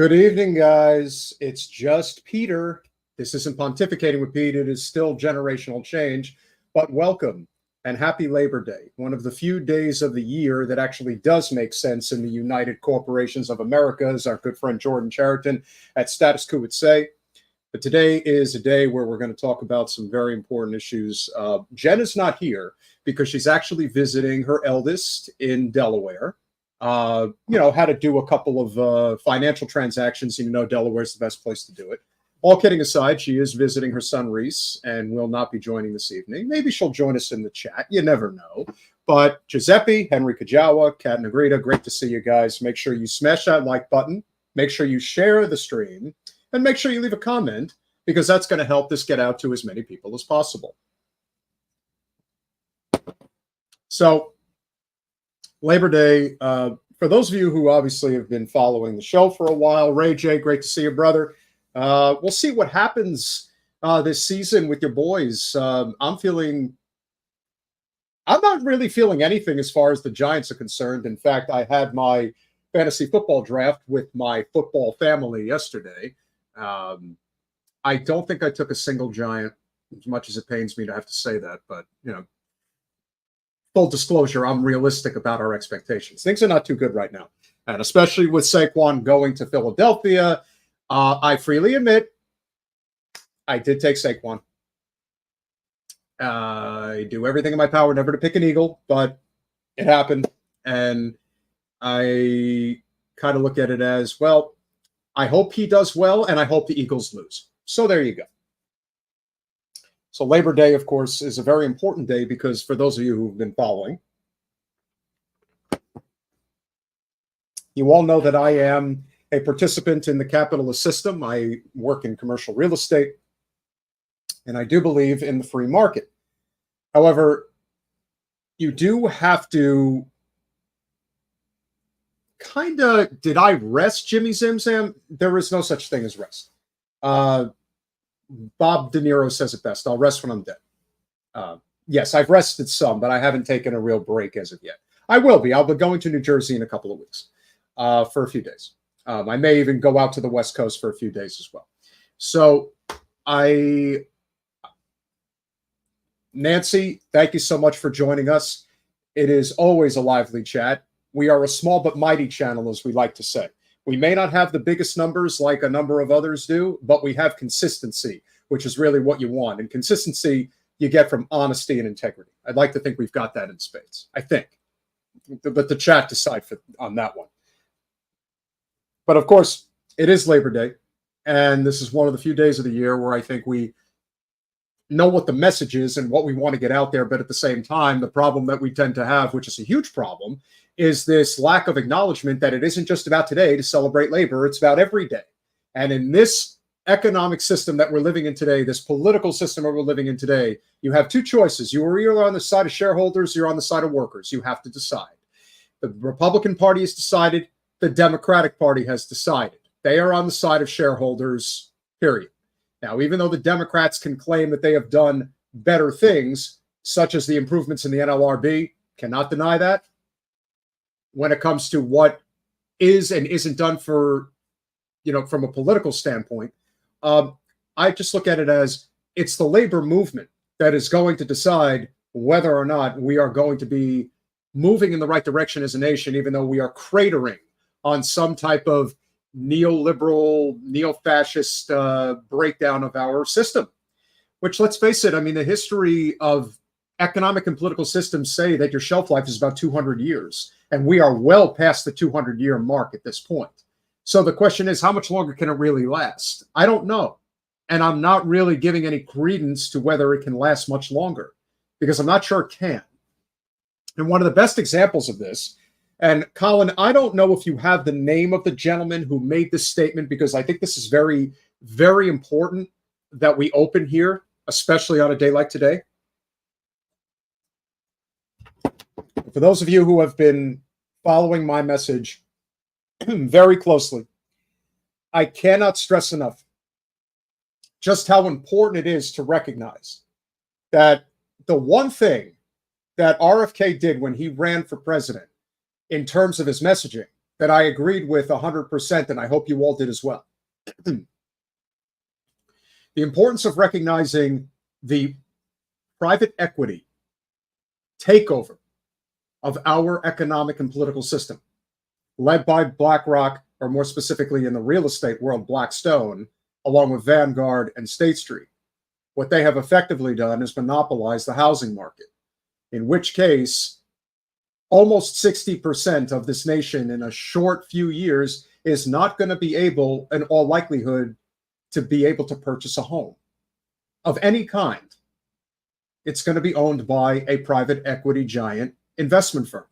Good evening, guys. It's just Peter. This isn't pontificating with Pete. It is still generational change. But welcome and happy Labor Day, one of the few days of the year that actually does make sense in the United Corporations of America, as our good friend Jordan Chariton at Status Quo would say. But today is a day where we're going to talk about some very important issues. Jen is not here because she's actually visiting her eldest in Delaware. Had to do a couple of financial transactions. Delaware's the best place to do it. All kidding aside, she is visiting her son Reese and will not be joining this evening. Maybe she'll join us in the chat. You never know. But Giuseppe, Henry Kajawa, Kat Negrita, great to see you guys. Make sure you smash that like button. Make sure you share the stream. And make sure you leave a comment, because that's going to help this get out to as many people as possible. So, Labor Day, for those of you who obviously have been following the show for a while, Ray J, great to see you, brother. We'll see what happens this season with your boys. I'm not really feeling anything as far as the Giants are concerned. In fact, I had my fantasy football draft with my football family yesterday. I don't think I took a single Giant, as much as it pains me to have to say that, but, full disclosure, I'm realistic about our expectations. Things are not too good right now. And especially with Saquon going to Philadelphia, I freely admit I did take Saquon. I do everything in my power never to pick an Eagle, but it happened. And I kind of look at it as, well, I hope he does well, and I hope the Eagles lose. So there you go. So Labor Day, of course, is a very important day because for those of you who've been following, you all know that I am a participant in the capitalist system. I work in commercial real estate, and I do believe in the free market. However, you do have to did I rest Jimmy Zimzam? There is no such thing as rest. Bob De Niro says it best. I'll rest when I'm dead. Yes, I've rested some, but I haven't taken a real break as of yet. I will be. I'll be going to New Jersey in a couple of weeks for a few days. I may even go out to the West Coast for a few days as well. So Nancy, thank you so much for joining us. It is always a lively chat. We are a small but mighty channel, as we like to say. We may not have the biggest numbers like a number of others do, but we have consistency, which is really what you want. And consistency you get from honesty and integrity. I'd like to think we've got that in spades. I think. But the chat decide on that one. But of course, it is Labor Day. And this is one of the few days of the year where I think we know what the message is and what we want to get out there. But at the same time, the problem that we tend to have, which is a huge problem, is this lack of acknowledgement that it isn't just about today to celebrate labor. It's about every day. And in this economic system that we're living in today, this political system that we're living in today, you have two choices. You are either on the side of shareholders, you're on the side of workers. You have to decide. The Republican Party has decided. The Democratic Party has decided. They are on the side of shareholders, period. Now, even though the Democrats can claim that they have done better things, such as the improvements in the NLRB, cannot deny that. When it comes to what is and isn't done for, from a political standpoint, I just look at it as it's the labor movement that is going to decide whether or not we are going to be moving in the right direction as a nation, even though we are cratering on some type of neoliberal, neo-fascist breakdown of our system, which, let's face it, I mean, the history of economic and political systems say that your shelf life is about 200 years, and we are well past the 200-year mark at this point. So the question is, how much longer can it really last? I don't know, and I'm not really giving any credence to whether it can last much longer, because I'm not sure it can. And one of the best examples of this, and Colin, I don't know if you have the name of the gentleman who made this statement, because I think this is very, very important that we open here, especially on a day like today. For those of you who have been following my message very closely, I cannot stress enough just how important it is to recognize that the one thing that RFK did when he ran for president in terms of his messaging that I agreed with 100%, and I hope you all did as well. The importance of recognizing the private equity takeover of our economic and political system, led by BlackRock, or more specifically in the real estate world, Blackstone, along with Vanguard and State Street. What they have effectively done is monopolize the housing market, in which case almost 60% of this nation in a short few years is not going to be able, in all likelihood, to be able to purchase a home of any kind. It's going to be owned by a private equity giant investment firm.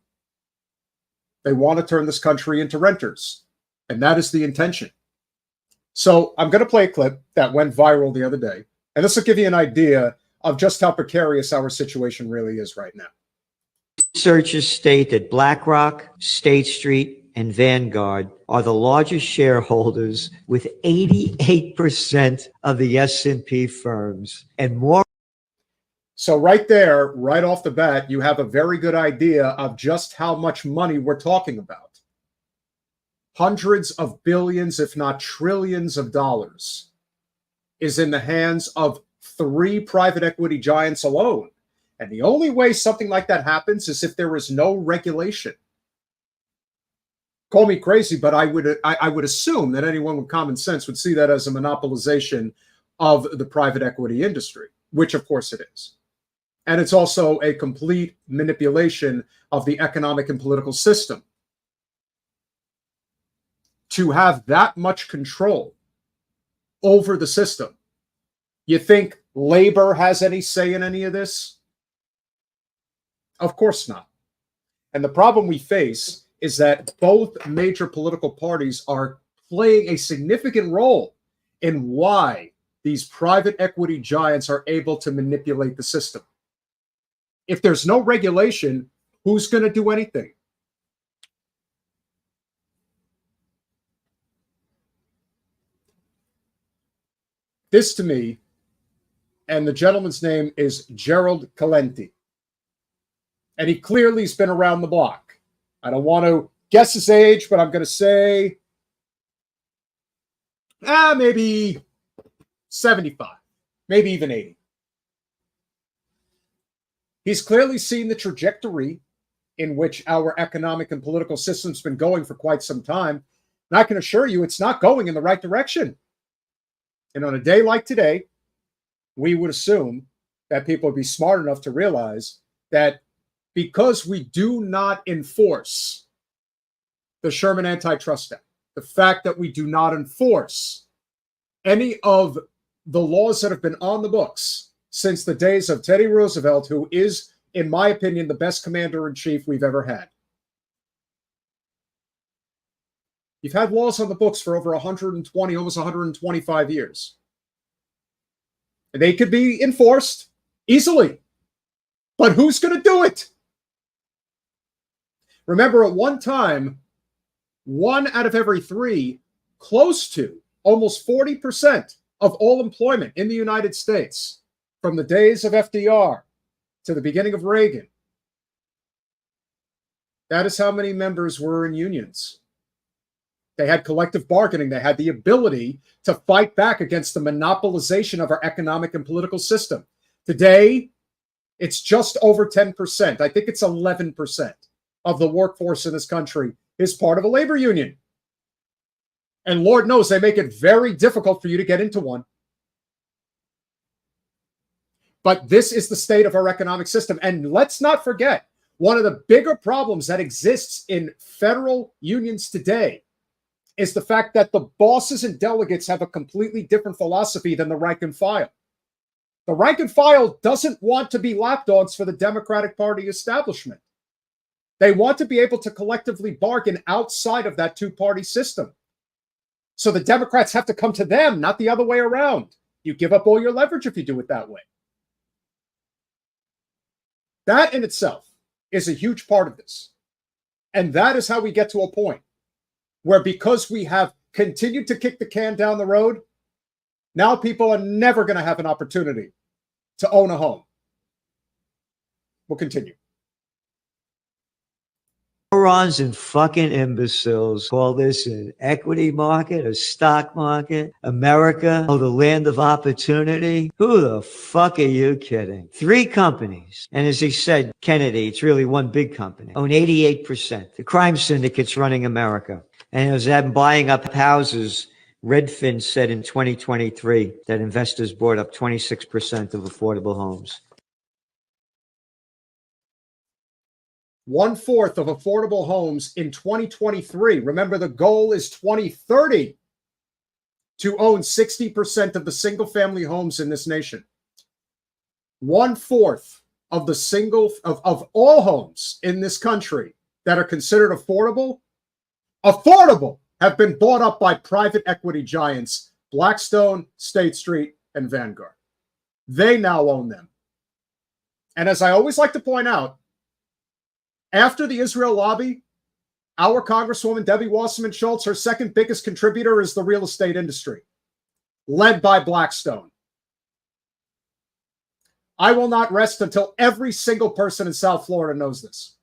They want to turn this country into renters, and that is the intention. So I'm going to play a clip that went viral the other day, and this will give you an idea of just how precarious our situation really is right now. Researchers state that BlackRock, State Street, and Vanguard are the largest shareholders with 88% of the S&P firms and more. So right there, right off the bat, you have a very good idea of just how much money we're talking about. Hundreds of billions, if not trillions of dollars is in the hands of 3 private equity giants alone. And the only way something like that happens is if there is no regulation. Call me crazy, but I would assume that anyone with common sense would see that as a monopolization of the private equity industry, which of course it is. And it's also a complete manipulation of the economic and political system. To have that much control over the system, you think labor has any say in any of this? Of course not. And the problem we face is that both major political parties are playing a significant role in why these private equity giants are able to manipulate the system. If there's no regulation, who's going to do anything? This to me, and the gentleman's name is Gerald Calenti. And he clearly has been around the block. I don't want to guess his age, but I'm going to say maybe 75, maybe even 80. He's clearly seen the trajectory in which our economic and political system's been going for quite some time. And I can assure you it's not going in the right direction. And on a day like today, we would assume that people would be smart enough to realize that because we do not enforce the Sherman Antitrust Act, the fact that we do not enforce any of the laws that have been on the books since the days of Teddy Roosevelt, who is, in my opinion, the best commander-in-chief we've ever had. You've had laws on the books for over 120, almost 125 years. They could be enforced easily, but who's going to do it? Remember, at one time, 1 out of every 3, close to almost 40% of all employment in the United States, from the days of FDR to the beginning of Reagan, that is how many members were in unions. They had collective bargaining. They had the ability to fight back against the monopolization of our economic and political system. Today, it's just over 10%. I think it's 11% of the workforce in this country is part of a labor union. And Lord knows they make it very difficult for you to get into one. But this is the state of our economic system. And let's not forget, one of the bigger problems that exists in federal unions today is the fact that the bosses and delegates have a completely different philosophy than the rank and file. The rank and file doesn't want to be lapdogs for the Democratic Party establishment. They want to be able to collectively bargain outside of that two-party system. So the Democrats have to come to them, not the other way around. You give up all your leverage if you do it that way. That in itself is a huge part of this. And that is how we get to a point where, because we have continued to kick the can down the road, now people are never going to have an opportunity to own a home. We'll continue. morons and fucking imbeciles call this an equity market, a stock market, America, oh, the land of opportunity. Who the fuck are you kidding? 3 companies. And as he said, Kennedy, it's really one big company, own 88%. The crime syndicates running America. And as them buying up houses, Redfin said in 2023 that investors bought up 26% of affordable homes. 1/4 of affordable homes in 2023. Remember, the goal is 2030 to own 60% of the single family homes in this nation. 1/4 of the of all homes in this country that are considered affordable have been bought up by private equity giants, Blackstone, State Street, and Vanguard. They now own them. And as I always like to point out, after the Israel lobby, our Congresswoman Debbie Wasserman Schultz, her second biggest contributor is the real estate industry, led by Blackstone. I will not rest until every single person in South Florida knows this.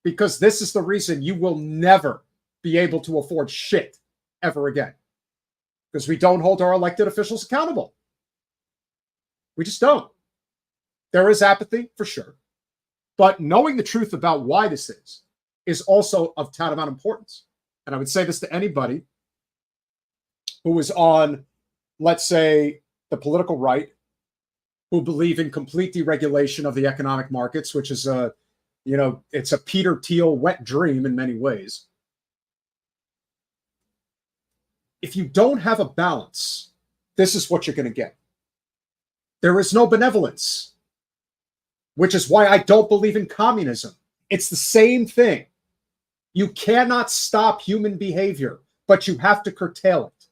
Because this is the reason you will never be able to afford shit ever again. Because we don't hold our elected officials accountable. We just don't. There is apathy, for sure. But knowing the truth about why this is also of tantamount importance. And I would say this to anybody who is on, let's say, the political right, who believe in complete deregulation of the economic markets, which is it's a Peter Thiel wet dream in many ways. If you don't have a balance, this is what you're going to get. There is no benevolence, which is why I don't believe in communism. It's the same thing. You cannot stop human behavior, but you have to curtail it.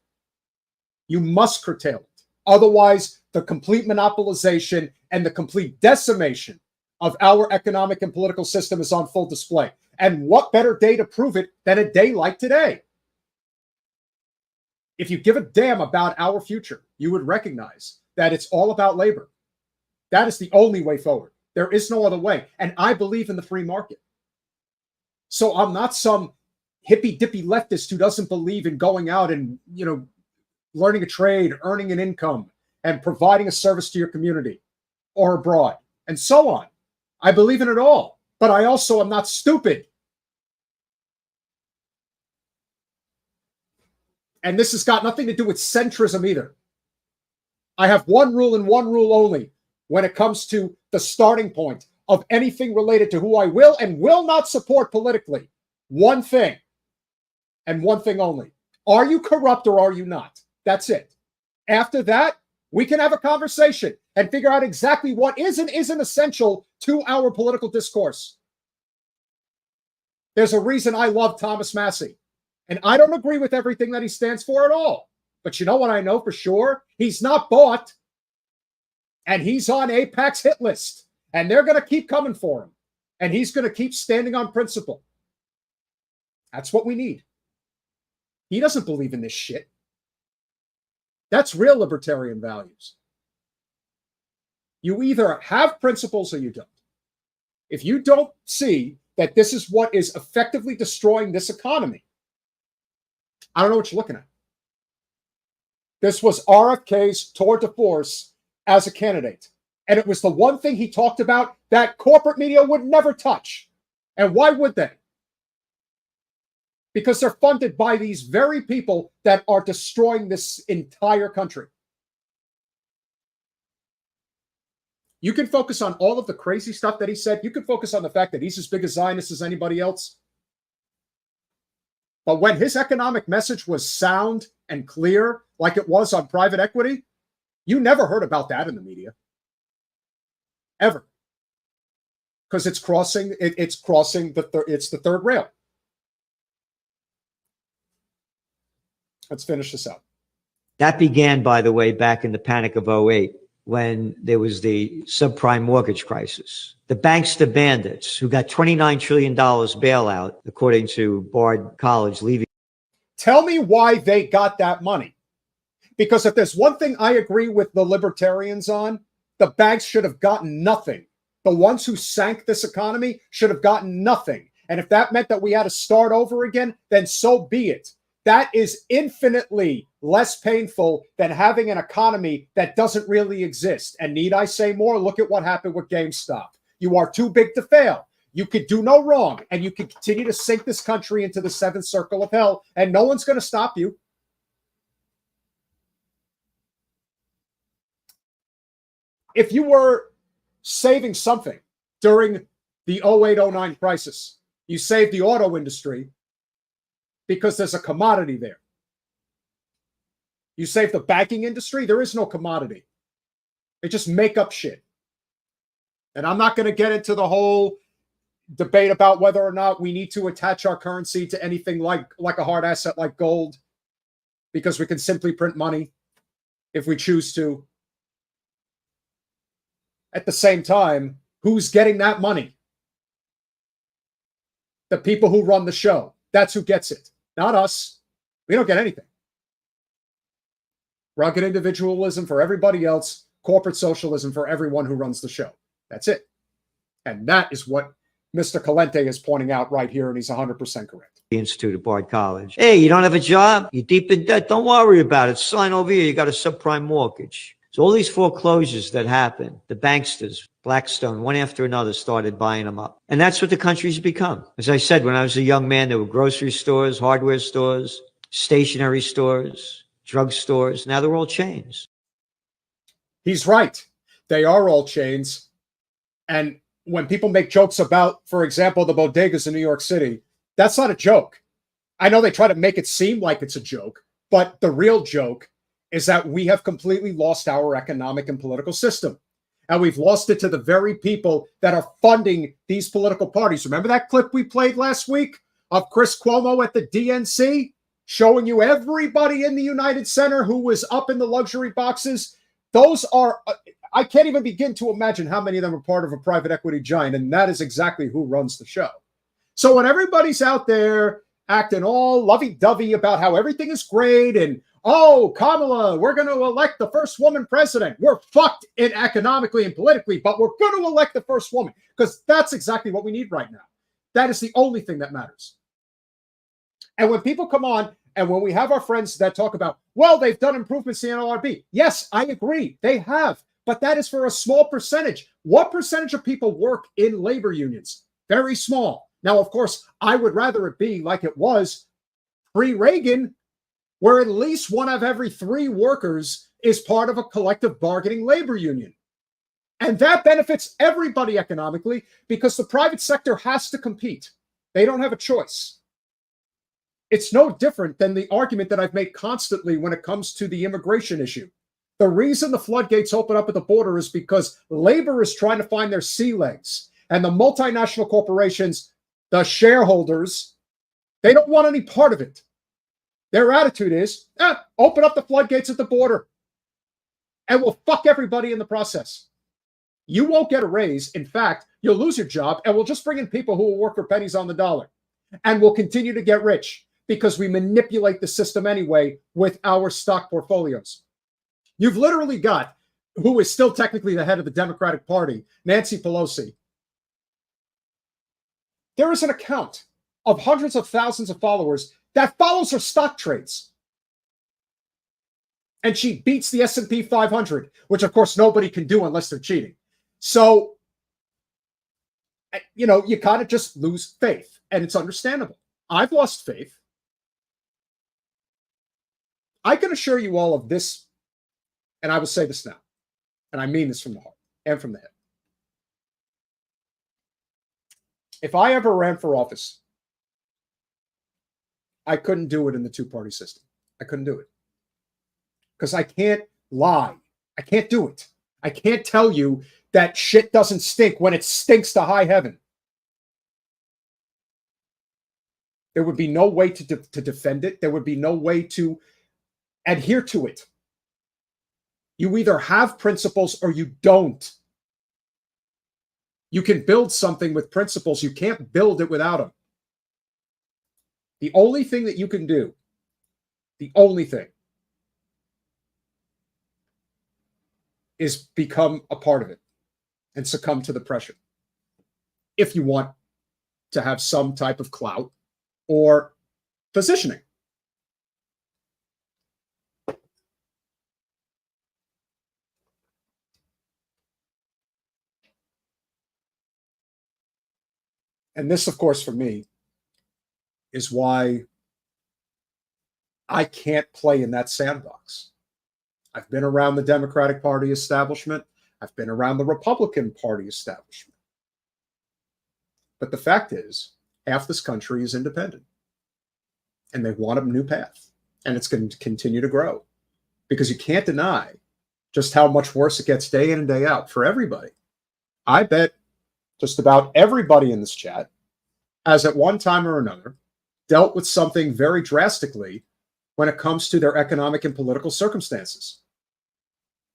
You must curtail it. Otherwise, the complete monopolization and the complete decimation of our economic and political system is on full display. And what better day to prove it than a day like today? If you give a damn about our future, you would recognize that it's all about labor. That is the only way forward. There is no other way. And I believe in the free market. So I'm not some hippy-dippy leftist who doesn't believe in going out and, learning a trade, earning an income, and providing a service to your community or abroad, and so on. I believe in it all, but I also am not stupid. And this has got nothing to do with centrism either. I have one rule and one rule only when it comes to the starting point of anything related to who I will and will not support politically. One thing, and one thing only. Are you corrupt or are you not? That's it. After that, we can have a conversation and figure out exactly what is and isn't essential to our political discourse. There's a reason I love Thomas Massie. And I don't agree with everything that he stands for at all. But you know what I know for sure? He's not bought. And he's on AIPAC's hit list. And they're going to keep coming for him. And he's going to keep standing on principle. That's what we need. He doesn't believe in this shit. That's real libertarian values. You either have principles or you don't. If you don't see that this is what is effectively destroying this economy, I don't know what you're looking at. This was RFK's tour de force as a candidate. And it was the one thing he talked about that corporate media would never touch. And why would they? Because they're funded by these very people that are destroying this entire country. You can focus on all of the crazy stuff that he said. You can focus on the fact that he's as big a Zionist as anybody else. But when his economic message was sound and clear, like it was on private equity, you never heard about that in the media. Ever. Because it's crossing the third rail. Let's finish this out. That began, by the way, back in the Panic of '08, when there was the subprime mortgage crisis. The banks to bandits, who got $29 trillion bailout, according to Bard College, leaving. Tell me why they got that money. Because if there's one thing I agree with the libertarians on, the banks should have gotten nothing The ones who sank this economy should have gotten nothing. And if that meant that we had to start over again, then so be it. That is infinitely less painful than having an economy that doesn't really exist. And need I say more? Look at what happened with GameStop. You are too big to fail. You could do no wrong, and you can continue to sink this country into the seventh circle of hell, and no one's going to stop you. If you were saving something during the 08-09 crisis, you saved the auto industry because there's a commodity there. You save the banking industry, there is no commodity. They just make up shit. And I'm not going to get into the whole debate about whether or not we need to attach our currency to anything like a hard asset like gold, because we can simply print money if we choose to. At the same time, who's getting that money? The people who run the show. That's who gets it, not us. We don't get anything. Rugged individualism for everybody else, corporate socialism for everyone who runs the show. That's it. And that is what Mr. Calente is pointing out right here, and he's 100% correct. The Institute of Bard College. Hey, you don't have a job? You're deep in debt? Don't worry about it. Sign over here. You got a subprime mortgage. So all these foreclosures that happen, the banksters, Blackstone, one after another started buying them up. And that's what the country's become. As I said, when I was a young man, there were grocery stores, hardware stores, stationery stores, drug stores. Now they're all chains. He's right. They are all chains. And when people make jokes about, for example, the bodegas in New York City, that's not a joke. I know they try to make it seem like it's a joke, but the real joke is that we have completely lost our economic and political system. And we've lost it to the very people that are funding these political parties. Remember that clip we played last week of Chris Cuomo at the DNC showing you everybody in the United Center who was up in the luxury boxes? Those are, I can't even begin to imagine how many of them are part of a private equity giant. And that is exactly who runs the show. So when everybody's out there acting all lovey-dovey about how everything is great and, oh, Kamala, we're going to elect the first woman president. We're fucked in economically and politically, but we're going to elect the first woman, because that's exactly what we need right now. That is the only thing that matters. And when people come on and when we have our friends that talk about, well, they've done improvements in the NLRB. Yes, I agree. They have. But that is for a small percentage. What percentage of people work in labor unions? Very small. Now, of course, I would rather it be like it was pre-Reagan, where at least one of every 3 workers is part of a collective bargaining labor union. And that benefits everybody economically because the private sector has to compete. They don't have a choice. It's no different than the argument that I've made constantly when it comes to the immigration issue. The reason the floodgates open up at the border is because labor is trying to find their sea legs. And the multinational corporations, the shareholders, they don't want any part of it. Their attitude is, open up the floodgates at the border and we'll fuck everybody in the process. You won't get a raise. In fact, you'll lose your job and we'll just bring in people who will work for pennies on the dollar. And we'll continue to get rich because we manipulate the system anyway with our stock portfolios. You've literally got, who is still technically the head of the Democratic Party, Nancy Pelosi. There is an account of hundreds of thousands of followers that follows her stock trades. And she beats the S&P 500, which of course nobody can do unless they're cheating. So, you know, you kind of just lose faith, and it's understandable. I've lost faith. I can assure you all of this, and I will say this now, and I mean this from the heart and from the head. If I ever ran for office, I couldn't do it in the two-party system. I couldn't do it. Because I can't lie. I can't do it. I can't tell you that shit doesn't stink when it stinks to high heaven. There would be no way to defend it. There would be no way to adhere to it. You either have principles or you don't. You can build something with principles. You can't build it without them. The only thing that you can do, the only thing, is become a part of it. and succumb to the pressure if you want to have some type of clout or positioning. And this, of course, for me, is why I can't play in that sandbox. I've been around the Democratic Party establishment. I've been around the Republican Party establishment. But the fact is, half this country is independent. And they want a new path. And it's going to continue to grow. Because you can't deny just how much worse it gets day in and day out for everybody. I bet just about everybody in this chat has at one time or another dealt with something very drastically when it comes to their economic and political circumstances.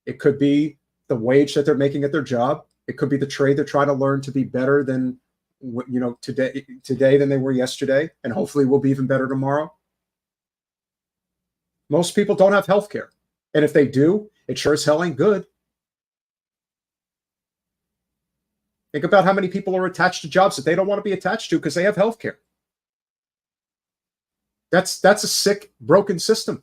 It could be the wage that they're making at their job. It could be the trade they're trying to learn to be better than, you know, today than they were yesterday, and hopefully will be even better tomorrow. Most people don't have health care. And if they do, it sure as hell ain't good. Think about how many people are attached to jobs that they don't want to be attached to because they have health care. That's a sick, broken system.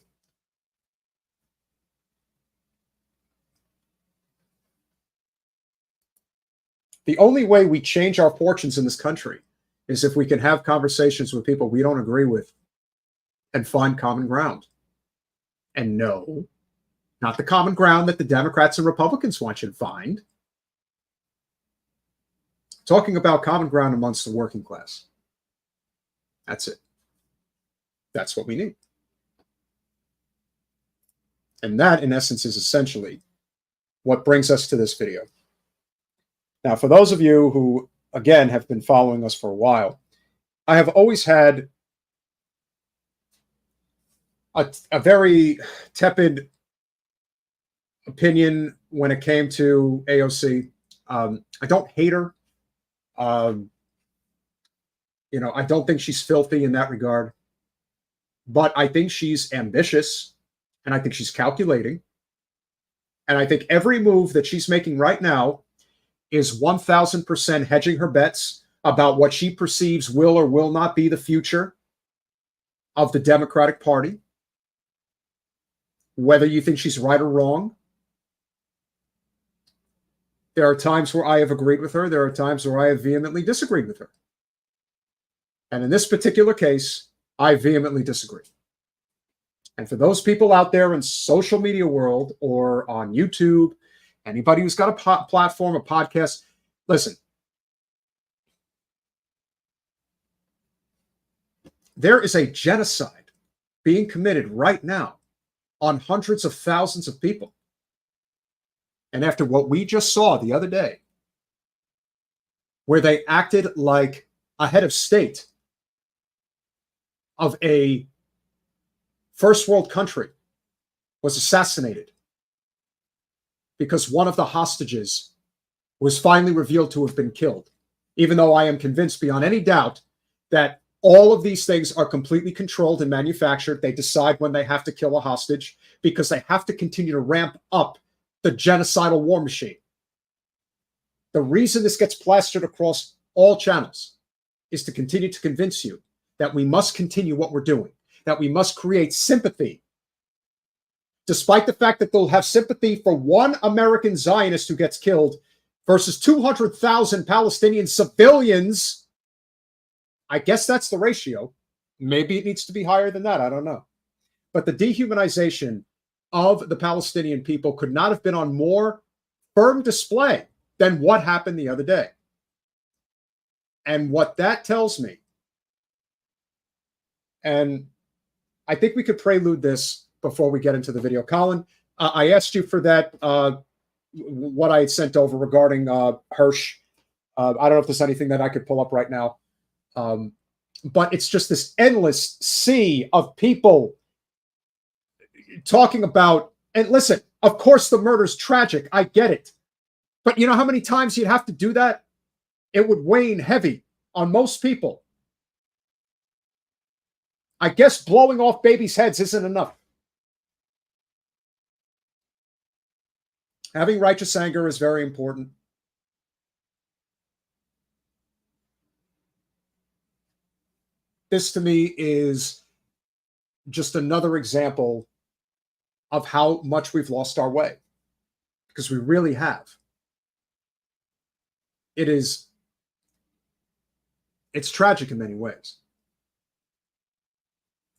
The only way we change our fortunes in this country is if we can have conversations with people we don't agree with and find common ground. And no, not the common ground that the Democrats and Republicans want you to find. Talking about common ground amongst the working class. That's it. That's what we need. And that, in essence, is essentially what brings us to this video. Now, for those of you who, again, have been following us for a while, I have always had a very tepid opinion when it came to AOC. I don't hate her. You know, I don't think she's filthy in that regard. But I think she's ambitious, and I think she's calculating. And I think every move that she's making right now is 1,000% hedging her bets about what she perceives will or will not be the future of the Democratic Party. Whether you think she's right or wrong. There are times where I have agreed with her. There are times where I have vehemently disagreed with her. And in this particular case, I vehemently disagree. And for those people out there in social media world or on YouTube, anybody who's got a platform, a podcast, listen. There is a genocide being committed right now on hundreds of thousands of people. And after what we just saw the other day, where they acted like a head of state of a first world country was assassinated because one of the hostages was finally revealed to have been killed, even though I am convinced beyond any doubt that all of these things are completely controlled and manufactured. They decide when they have to kill a hostage because they have to continue to ramp up the genocidal war machine. The reason this gets plastered across all channels is to continue to convince you that we must continue what we're doing, that we must create sympathy. Despite the fact that they'll have sympathy for one American Zionist who gets killed versus 200,000 Palestinian civilians. I guess that's the ratio. Maybe it needs to be higher than that. I don't know. But the dehumanization of the Palestinian people could not have been on more firm display than what happened the other day. And what that tells me, and I think we could prelude this before we get into the video. Colin, I asked you for that, what I had sent over regarding Hirsch. I don't know if there's anything that I could pull up right now. But it's just this endless sea of people talking about, and listen, of course the murder's tragic. I get it. But you know how many times you'd have to do that? It would wane heavy on most people. I guess blowing off babies' heads isn't enough. Having righteous anger is very important. This to me is just another example of how much we've lost our way, because we really have. It's tragic in many ways.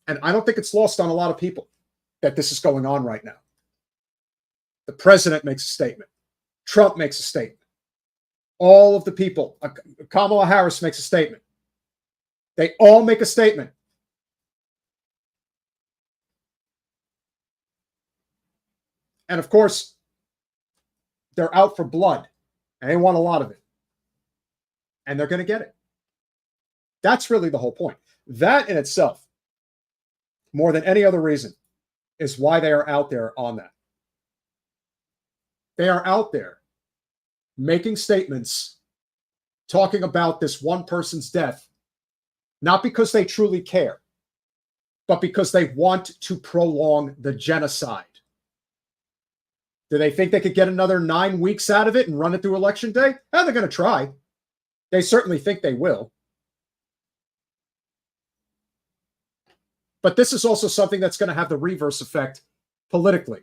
And I don't think it's lost on a lot of people that this is going on right now. The president makes a statement. Trump makes a statement. All of the people, Kamala Harris makes a statement. They all make a statement. And of course, they're out for blood, and they want a lot of it. And they're going to get it. That's really the whole point. That in itself, more than any other reason, is why they are out there on that. They are out there making statements, talking about this one person's death, not because they truly care, but because they want to prolong the genocide. Do they think they could get another 9 weeks out of it and run it through Election Day? They're going to try. They certainly think they will. But this is also something that's going to have the reverse effect politically.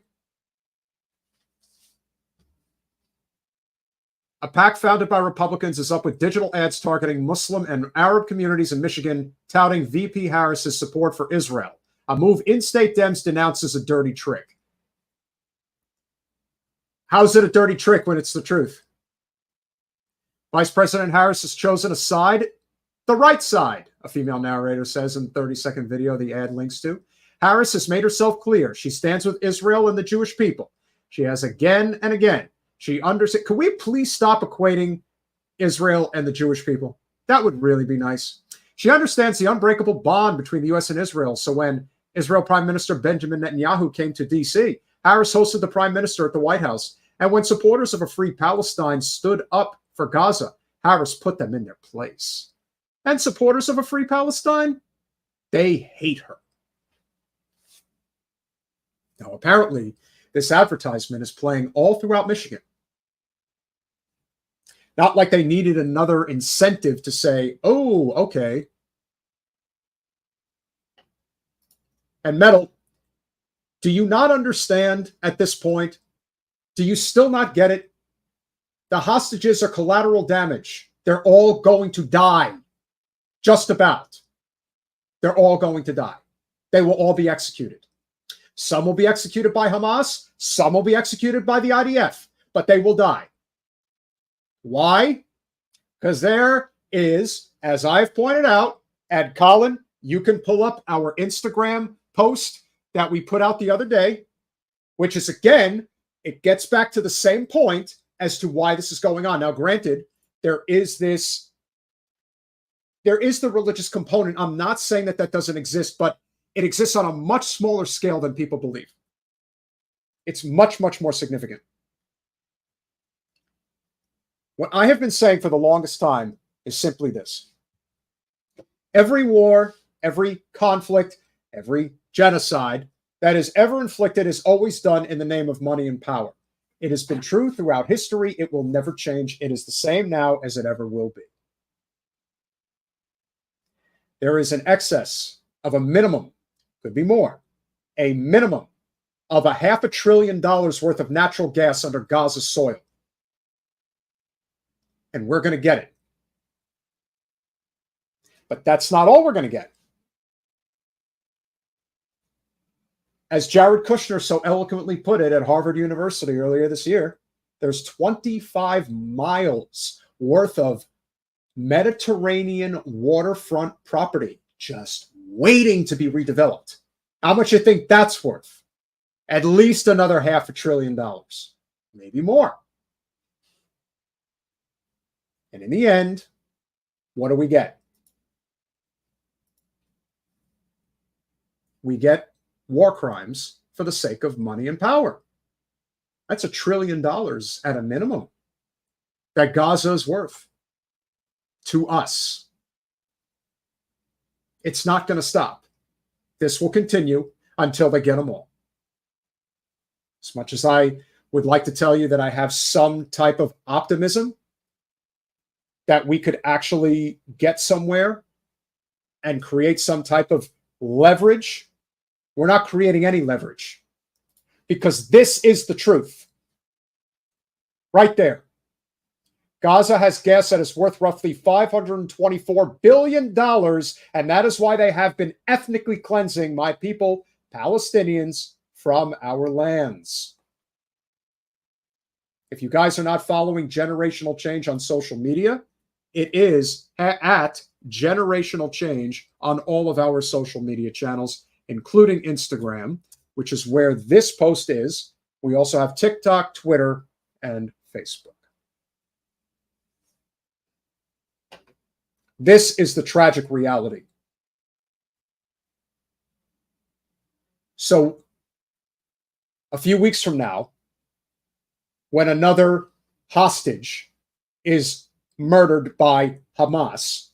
A PAC founded by Republicans is up with digital ads targeting Muslim and Arab communities in Michigan, touting VP Harris's support for Israel, a move in-state Dems denounce as a dirty trick. How's it a dirty trick when it's the truth? Vice President Harris has chosen a side, the right side, a female narrator says in the 30-second video the ad links to. Harris has made herself clear. She stands with Israel and the Jewish people. She has again and again. She understands. Can we please stop equating Israel and the Jewish people? That would really be nice. She understands the unbreakable bond between the U.S. and Israel. So when Israel Prime Minister Benjamin Netanyahu came to D.C., Harris hosted the Prime Minister at the White House. And when supporters of a free Palestine stood up for Gaza, Harris put them in their place. And supporters of a free Palestine, they hate her. Now, apparently, this advertisement is playing all throughout Michigan. Not like they needed another incentive to say, oh, okay. And Metal, do you not understand at this point? Do you still not get it? The hostages are collateral damage. They're all going to die. Just about. They're all going to die. They will all be executed. Some will be executed by Hamas. Some will be executed by the IDF. But they will die. Why? Because there is, as I've pointed out, and Colin, you can pull up our Instagram post that we put out the other day, which is, again, it gets back to the same point as to why this is going on. Now, granted, there is the religious component. I'm not saying that that doesn't exist, but it exists on a much smaller scale than people believe. It's much, much more significant. What I have been saying for the longest time is simply this. Every war, every conflict, every genocide that is ever inflicted is always done in the name of money and power. It has been true throughout history. It will never change. It is the same now as it ever will be. There is an excess of a minimum, could be more, a minimum of $500 billion worth of natural gas under Gaza's soil. And we're going to get it. But that's not all we're going to get. As Jared Kushner so eloquently put it at Harvard University earlier this year, there's 25 miles worth of Mediterranean waterfront property just waiting to be redeveloped. How much you think that's worth? At least another $500 billion, maybe more. And in the end, what do we get? We get war crimes for the sake of money and power. That's $1 trillion at a minimum that Gaza is worth to us. It's not going to stop. This will continue until they get them all. As much as I would like to tell you that I have some type of optimism that we could actually get somewhere and create some type of leverage, we're not creating any leverage, because this is the truth. Right there. Gaza has gas that is worth roughly $524 billion, and that is why they have been ethnically cleansing my people, Palestinians, from our lands. If you guys are not following Generational Change on social media, it is at Generational Change on all of our social media channels, including Instagram, which is where this post is. We also have TikTok, Twitter, and Facebook. This is the tragic reality. So, a few weeks from now, when another hostage is murdered by Hamas,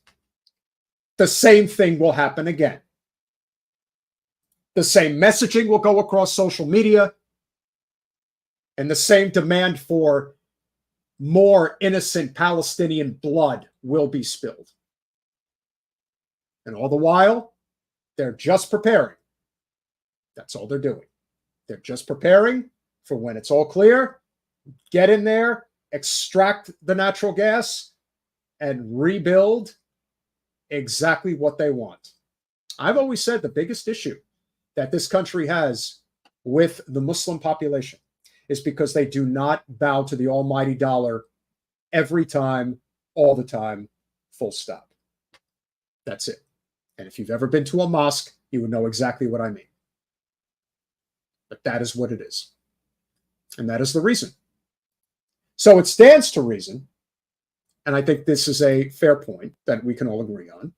the same thing will happen again. The same messaging will go across social media, and the same demand for more innocent Palestinian blood will be spilled. And all the while, they're just preparing. That's all they're doing. They're just preparing for when it's all clear, get in there, extract the natural gas, and rebuild exactly what they want. I've always said the biggest issue that this country has with the Muslim population is because they do not bow to the almighty dollar every time, all the time, full stop. That's it. And if you've ever been to a mosque, you would know exactly what I mean. But that is what it is. And that is the reason. So it stands to reason, and I think this is a fair point that we can all agree on.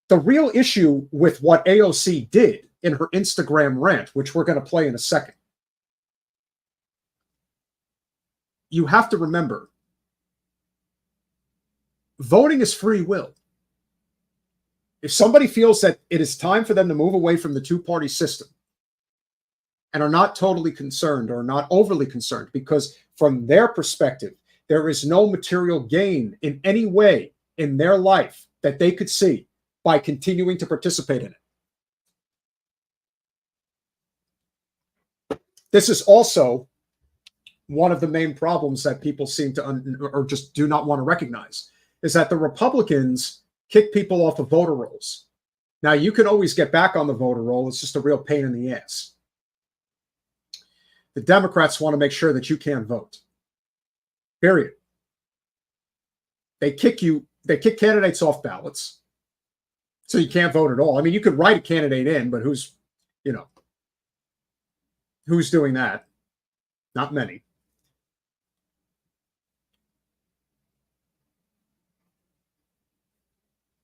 The real issue with what AOC did in her Instagram rant, which we're going to play in a second, you have to remember, voting is free will. If somebody feels that it is time for them to move away from the two-party system and are not totally concerned or not overly concerned, because from their perspective, there is no material gain in any way in their life that they could see by continuing to participate in it. This is also one of the main problems that people seem to or just do not want to recognize, is that the Republicans kick people off of voter rolls. Now, you can always get back on the voter roll. It's just a real pain in the ass. The Democrats want to make sure that you can't vote. Period. They kick candidates off ballots, so you can't vote at all. I mean, you could write a candidate in, but who's doing that? Not many.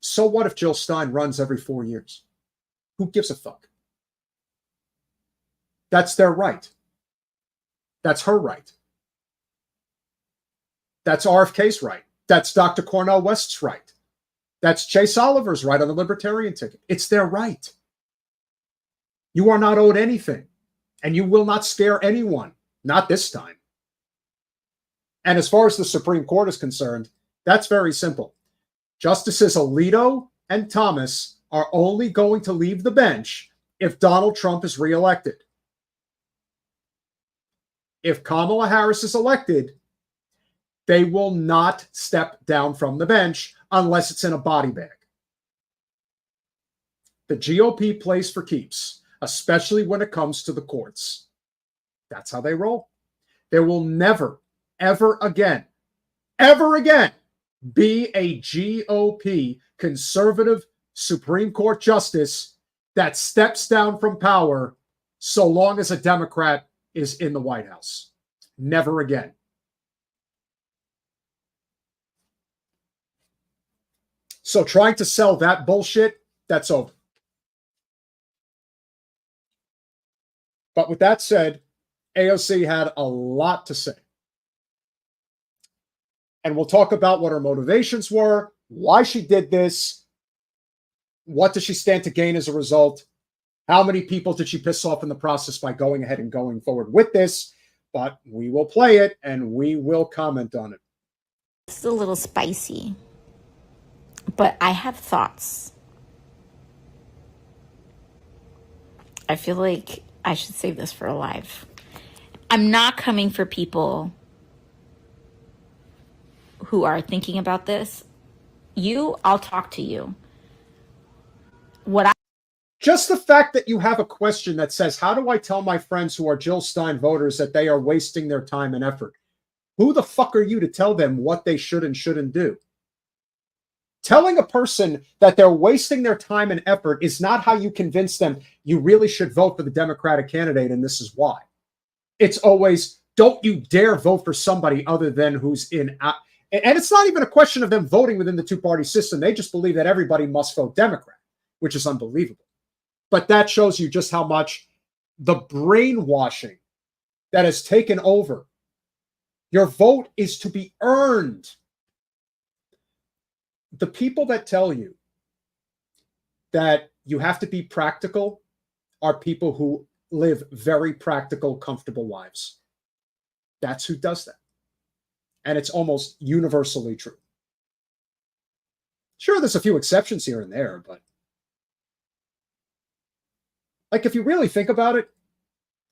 So what if Jill Stein runs every 4 years? Who gives a fuck? That's their right. That's her right. That's RFK's right. That's Dr. Cornel West's right. That's Chase Oliver's right on the Libertarian ticket. It's their right. You are not owed anything, and you will not scare anyone. Not this time. And as far as the Supreme Court is concerned, that's very simple. Justices Alito and Thomas are only going to leave the bench if Donald Trump is reelected. If Kamala Harris is elected, they will not step down from the bench unless it's in a body bag. The GOP plays for keeps, especially when it comes to the courts. That's how they roll. There will never, ever again be a GOP conservative Supreme Court justice that steps down from power so long as a Democrat is in the White House. Never again. So trying to sell that bullshit, that's over. But with that said, AOC had a lot to say. And we'll talk about what her motivations were, why she did this, what does she stand to gain as a result, how many people did she piss off in the process by going ahead and going forward with this. But we will play it and we will comment on it. It's a little spicy. But I have thoughts. I feel like I should save this for a live. I'm not coming for people who are thinking about this. I'll talk to you. Just the fact that you have a question that says, how do I tell my friends who are Jill Stein voters that they are wasting their time and effort? Who the fuck are you to tell them what they should and shouldn't do? Telling a person that they're wasting their time and effort is not how you convince them you really should vote for the Democratic candidate, and this is why. It's always, don't you dare vote for somebody other than who's in. And it's not even a question of them voting within the two-party system. They just believe that everybody must vote Democrat, which is unbelievable. But that shows you just how much the brainwashing that has taken over. Your vote is to be earned. The people that tell you that you have to be practical are people who live very practical, comfortable lives. That's who does that. And it's almost universally true. Sure, there's a few exceptions here and there, but like, if you really think about it,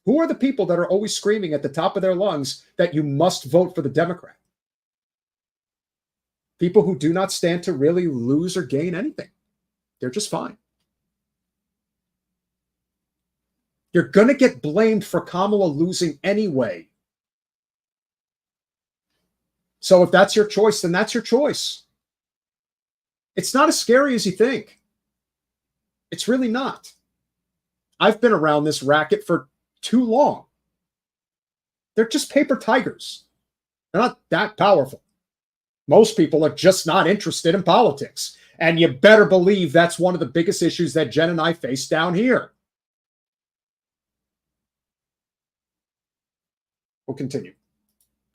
who are the people that are always screaming at the top of their lungs that you must vote for the Democrat? People who do not stand to really lose or gain anything. They're just fine. You're going to get blamed for Kamala losing anyway. So if that's your choice, then that's your choice. It's not as scary as you think. It's really not. I've been around this racket for too long. They're just paper tigers. They're not that powerful. Most people are just not interested in politics. And you better believe that's one of the biggest issues that Jen and I face down here. We'll continue.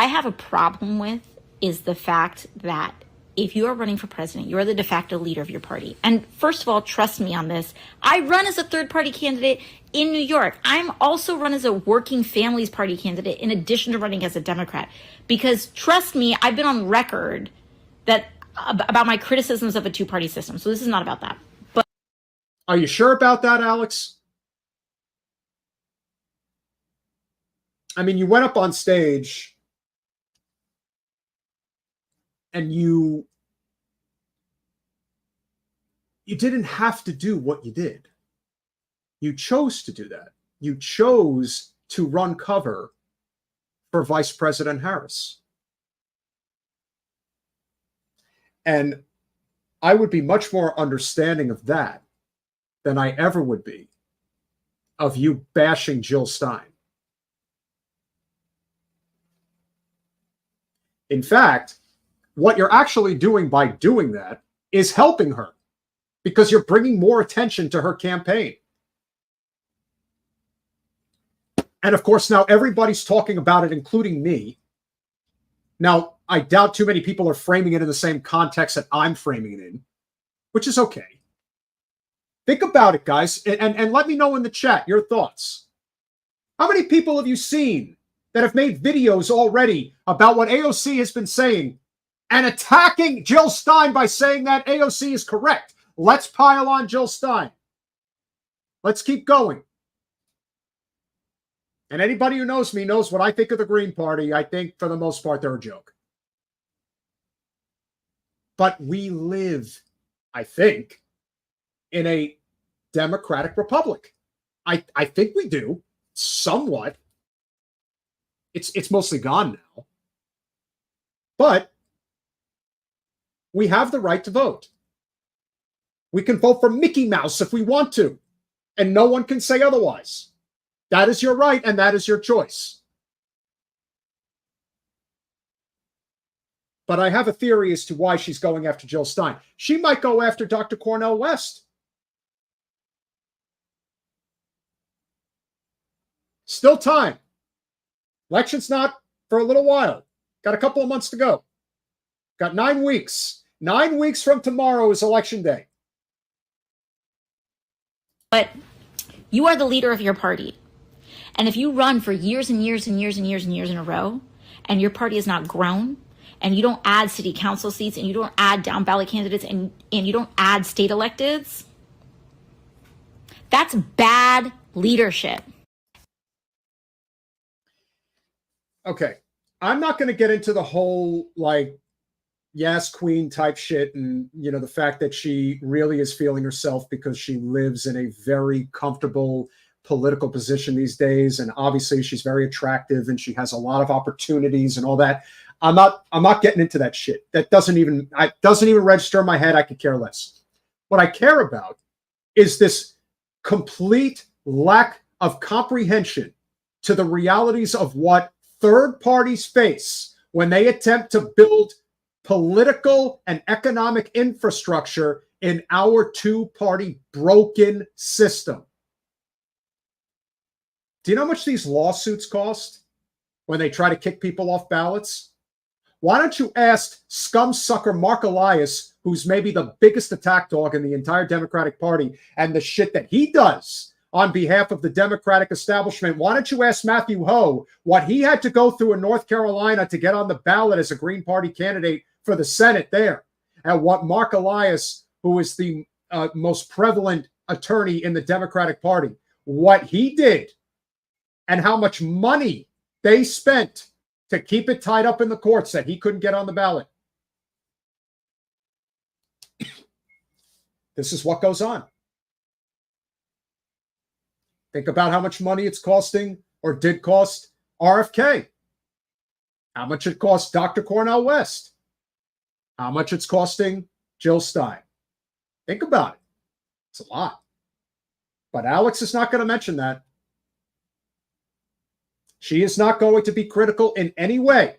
I have a problem with is the fact that if you are running for president, you are the de facto leader of your party. And first of all, trust me on this. I run as a third-party candidate in New York. I'm also run as a working families party candidate in addition to running as a Democrat. Because trust me, I've been on record that about my criticisms of a two-party system. So this is not about that. But are you sure about that, Alex? I mean, you went up on stage and you didn't have to do what you did. You chose to do that. You chose to run cover for Vice President Harris. And I would be much more understanding of that than I ever would be of you bashing Jill Stein. In fact, what you're actually doing by doing that is helping her because you're bringing more attention to her campaign. And of course, now everybody's talking about it, including me. Now, I doubt too many people are framing it in the same context that I'm framing it in, which is okay. Think about it, guys, and let me know in the chat your thoughts. How many people have you seen that have made videos already about what AOC has been saying and attacking Jill Stein by saying that AOC is correct? Let's pile on Jill Stein. Let's keep going. And anybody who knows me knows what I think of the Green Party. I think, for the most part, they're a joke. But we live, I think, in a democratic republic. I think we do, somewhat. It's mostly gone now. But we have the right to vote. We can vote for Mickey Mouse if we want to, and no one can say otherwise. That is your right, and that is your choice. But I have a theory as to why she's going after Jill Stein. She might go after Dr. Cornel West. Still time. Election's not for a little while. Got a couple of months to go. Got 9 weeks. 9 weeks from tomorrow is election day. But you are the leader of your party. And if you run for years and years and years and years and years in a row, and your party has not grown, and you don't add city council seats, and you don't add down ballot candidates, and you don't add state electeds, that's bad leadership. Okay. I'm not going to get into the whole, like, yes, queen type shit, and, you know, the fact that she really is feeling herself because she lives in a very comfortable political position these days, and obviously she's very attractive and she has a lot of opportunities and all that. I'm not getting into that shit. That doesn't even register in my head. I could care less. What I care about is this complete lack of comprehension to the realities of what third parties face when they attempt to build political and economic infrastructure in our two-party broken system. Do you know how much these lawsuits cost when they try to kick people off ballots? Why don't you ask scum sucker Mark Elias, who's maybe the biggest attack dog in the entire Democratic Party, and the shit that he does on behalf of the Democratic establishment? Why don't you ask Matthew Ho what he had to go through in North Carolina to get on the ballot as a Green Party candidate for the Senate there, and what Mark Elias, who is the most prevalent attorney in the Democratic Party, what he did and how much money they spent to keep it tied up in the courts that he couldn't get on the ballot. This is what goes on. Think about how much money it's costing, or did cost, RFK. How much it cost Dr. Cornel West. How much it's costing Jill Stein. Think about it. It's a lot. But Alex is not going to mention that. She is not going to be critical in any way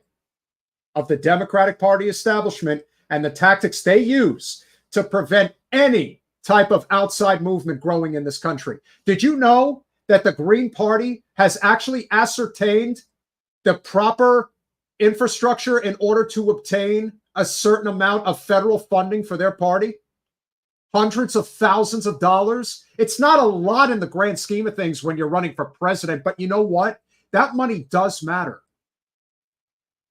of the Democratic Party establishment and the tactics they use to prevent any type of outside movement growing in this country. Did you know that the Green Party has actually ascertained the proper infrastructure in order to obtain a certain amount of federal funding for their party? Hundreds of thousands of dollars. It's not a lot in the grand scheme of things when you're running for president, but you know what? That money does matter.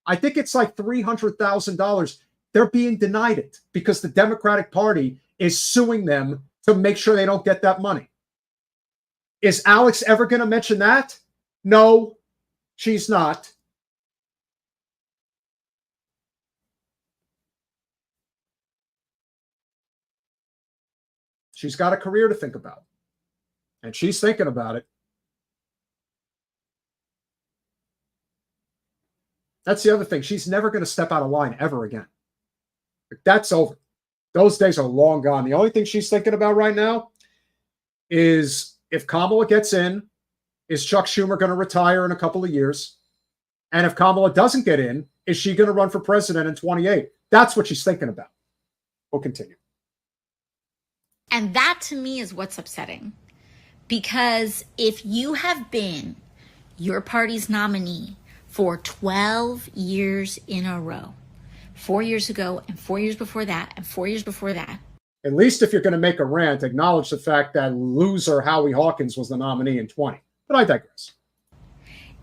I think it's like $300,000. They're being denied it because the Democratic Party is suing them to make sure they don't get that money. Is Alex ever going to mention that? No, she's not. She's got a career to think about, and she's thinking about it. That's the other thing. She's never going to step out of line ever again. That's over. Those days are long gone. The only thing she's thinking about right now is, if Kamala gets in, is Chuck Schumer going to retire in a couple of years? And if Kamala doesn't get in, is she going to run for president in 28? That's what she's thinking about. We'll continue. And that to me is what's upsetting. Because if you have been your party's nominee for 12 years in a row, 4 years ago and 4 years before that and 4 years before that. At least if you're going to make a rant, acknowledge the fact that loser Howie Hawkins was the nominee in 20. But I digress.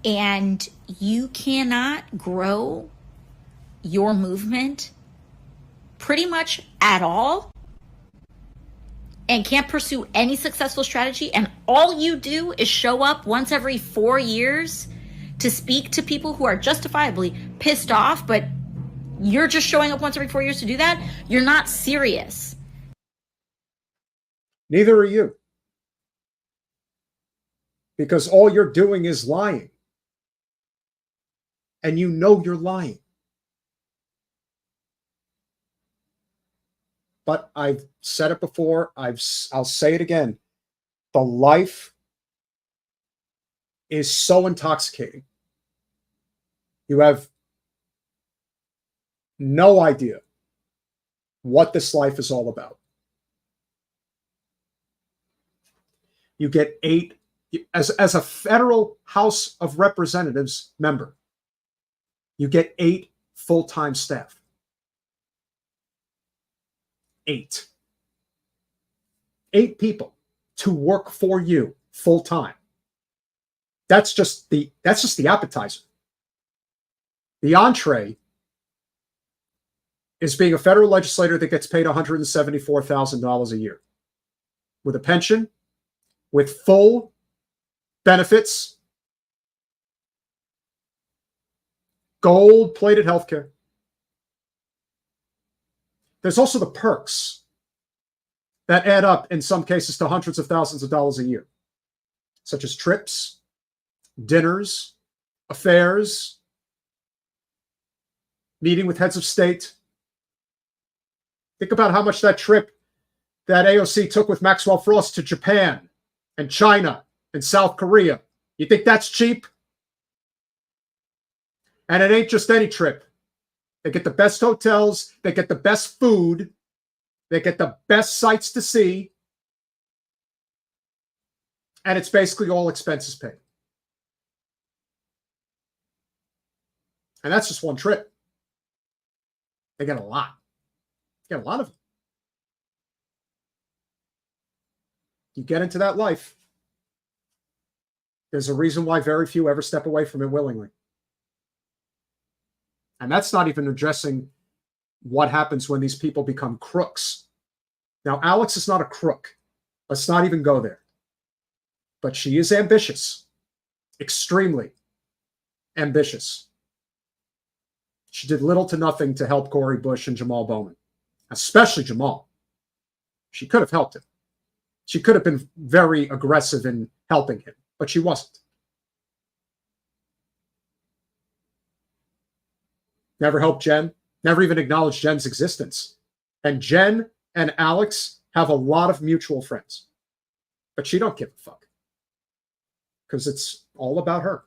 And you cannot grow your movement pretty much at all, and can't pursue any successful strategy, and all you do is show up once every 4 years to speak to people who are justifiably pissed off, but you're just showing up once every 4 years to do that, you're not serious. Neither are you. Because all you're doing is lying. And you know you're lying. But I've said it before, I'll say it again. The life is so intoxicating. You have no idea what this life is all about. You get 8, as a federal House of Representatives member, you get 8 full-time staff. 8 people to work for you full-time. That's just the appetizer. The entree is being a federal legislator that gets paid $174,000 a year with a pension, with full benefits, gold-plated healthcare. There's also the perks that add up in some cases to hundreds of thousands of dollars a year, such as trips, dinners, affairs, meeting with heads of state. Think about how much that trip that AOC took with Maxwell Frost to Japan and China and South Korea. You think that's cheap? And it ain't just any trip. They get the best hotels, they get the best food, they get the best sights to see, and it's basically all expenses paid. And that's just one trip. They get a lot. They get a lot of them. You get into that life, there's a reason why very few ever step away from it willingly. And that's not even addressing what happens when these people become crooks. Now, Alex is not a crook. Let's not even go there. But she is ambitious, extremely ambitious. She did little to nothing to help Cori Bush and Jamal Bowman, especially Jamal. She could have helped him. She could have been very aggressive in helping him, but she wasn't. Never helped Jen, never even acknowledged Jen's existence. And Jen and Alex have a lot of mutual friends, but she don't give a fuck because it's all about her.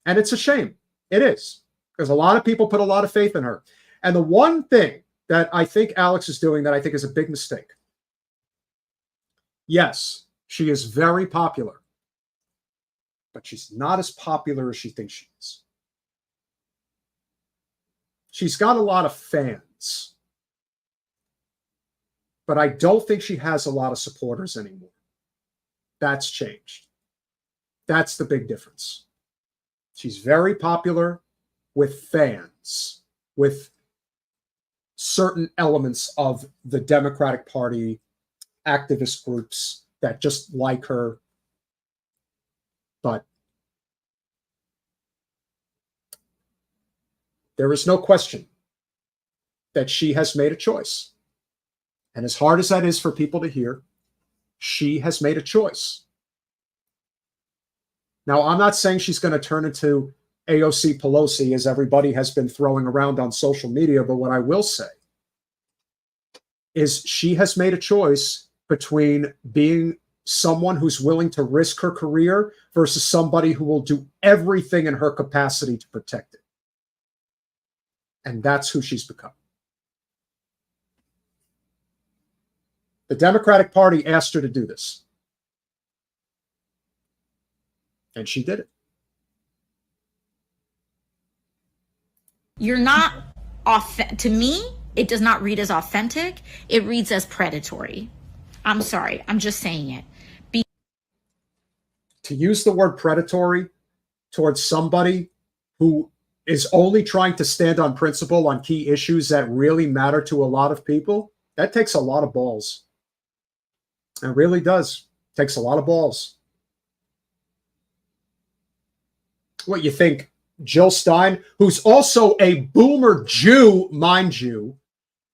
And it's a shame. It is, because a lot of people put a lot of faith in her. And the one thing that I think Alex is doing that I think is a big mistake. Yes, she is very popular, but she's not as popular as she thinks she is. She's got a lot of fans, but I don't think she has a lot of supporters anymore. That's changed. That's the big difference. She's very popular with fans, with certain elements of the Democratic Party, activist groups that just like her. But there is no question that she has made a choice. And as hard as that is for people to hear, she has made a choice. Now, I'm not saying she's going to turn into AOC Pelosi, as everybody has been throwing around on social media, but what I will say is she has made a choice between being someone who's willing to risk her career versus somebody who will do everything in her capacity to protect it. And that's who she's become. The Democratic Party asked her to do this. And she did it. You're not to me, it does not read as authentic. It reads as predatory. I'm sorry. I'm just saying it. To use the word predatory towards somebody who is only trying to stand on principle on key issues that really matter to a lot of people, that takes a lot of balls. It really does. It takes a lot of balls. What you think, Jill Stein, who's also a boomer Jew, mind you,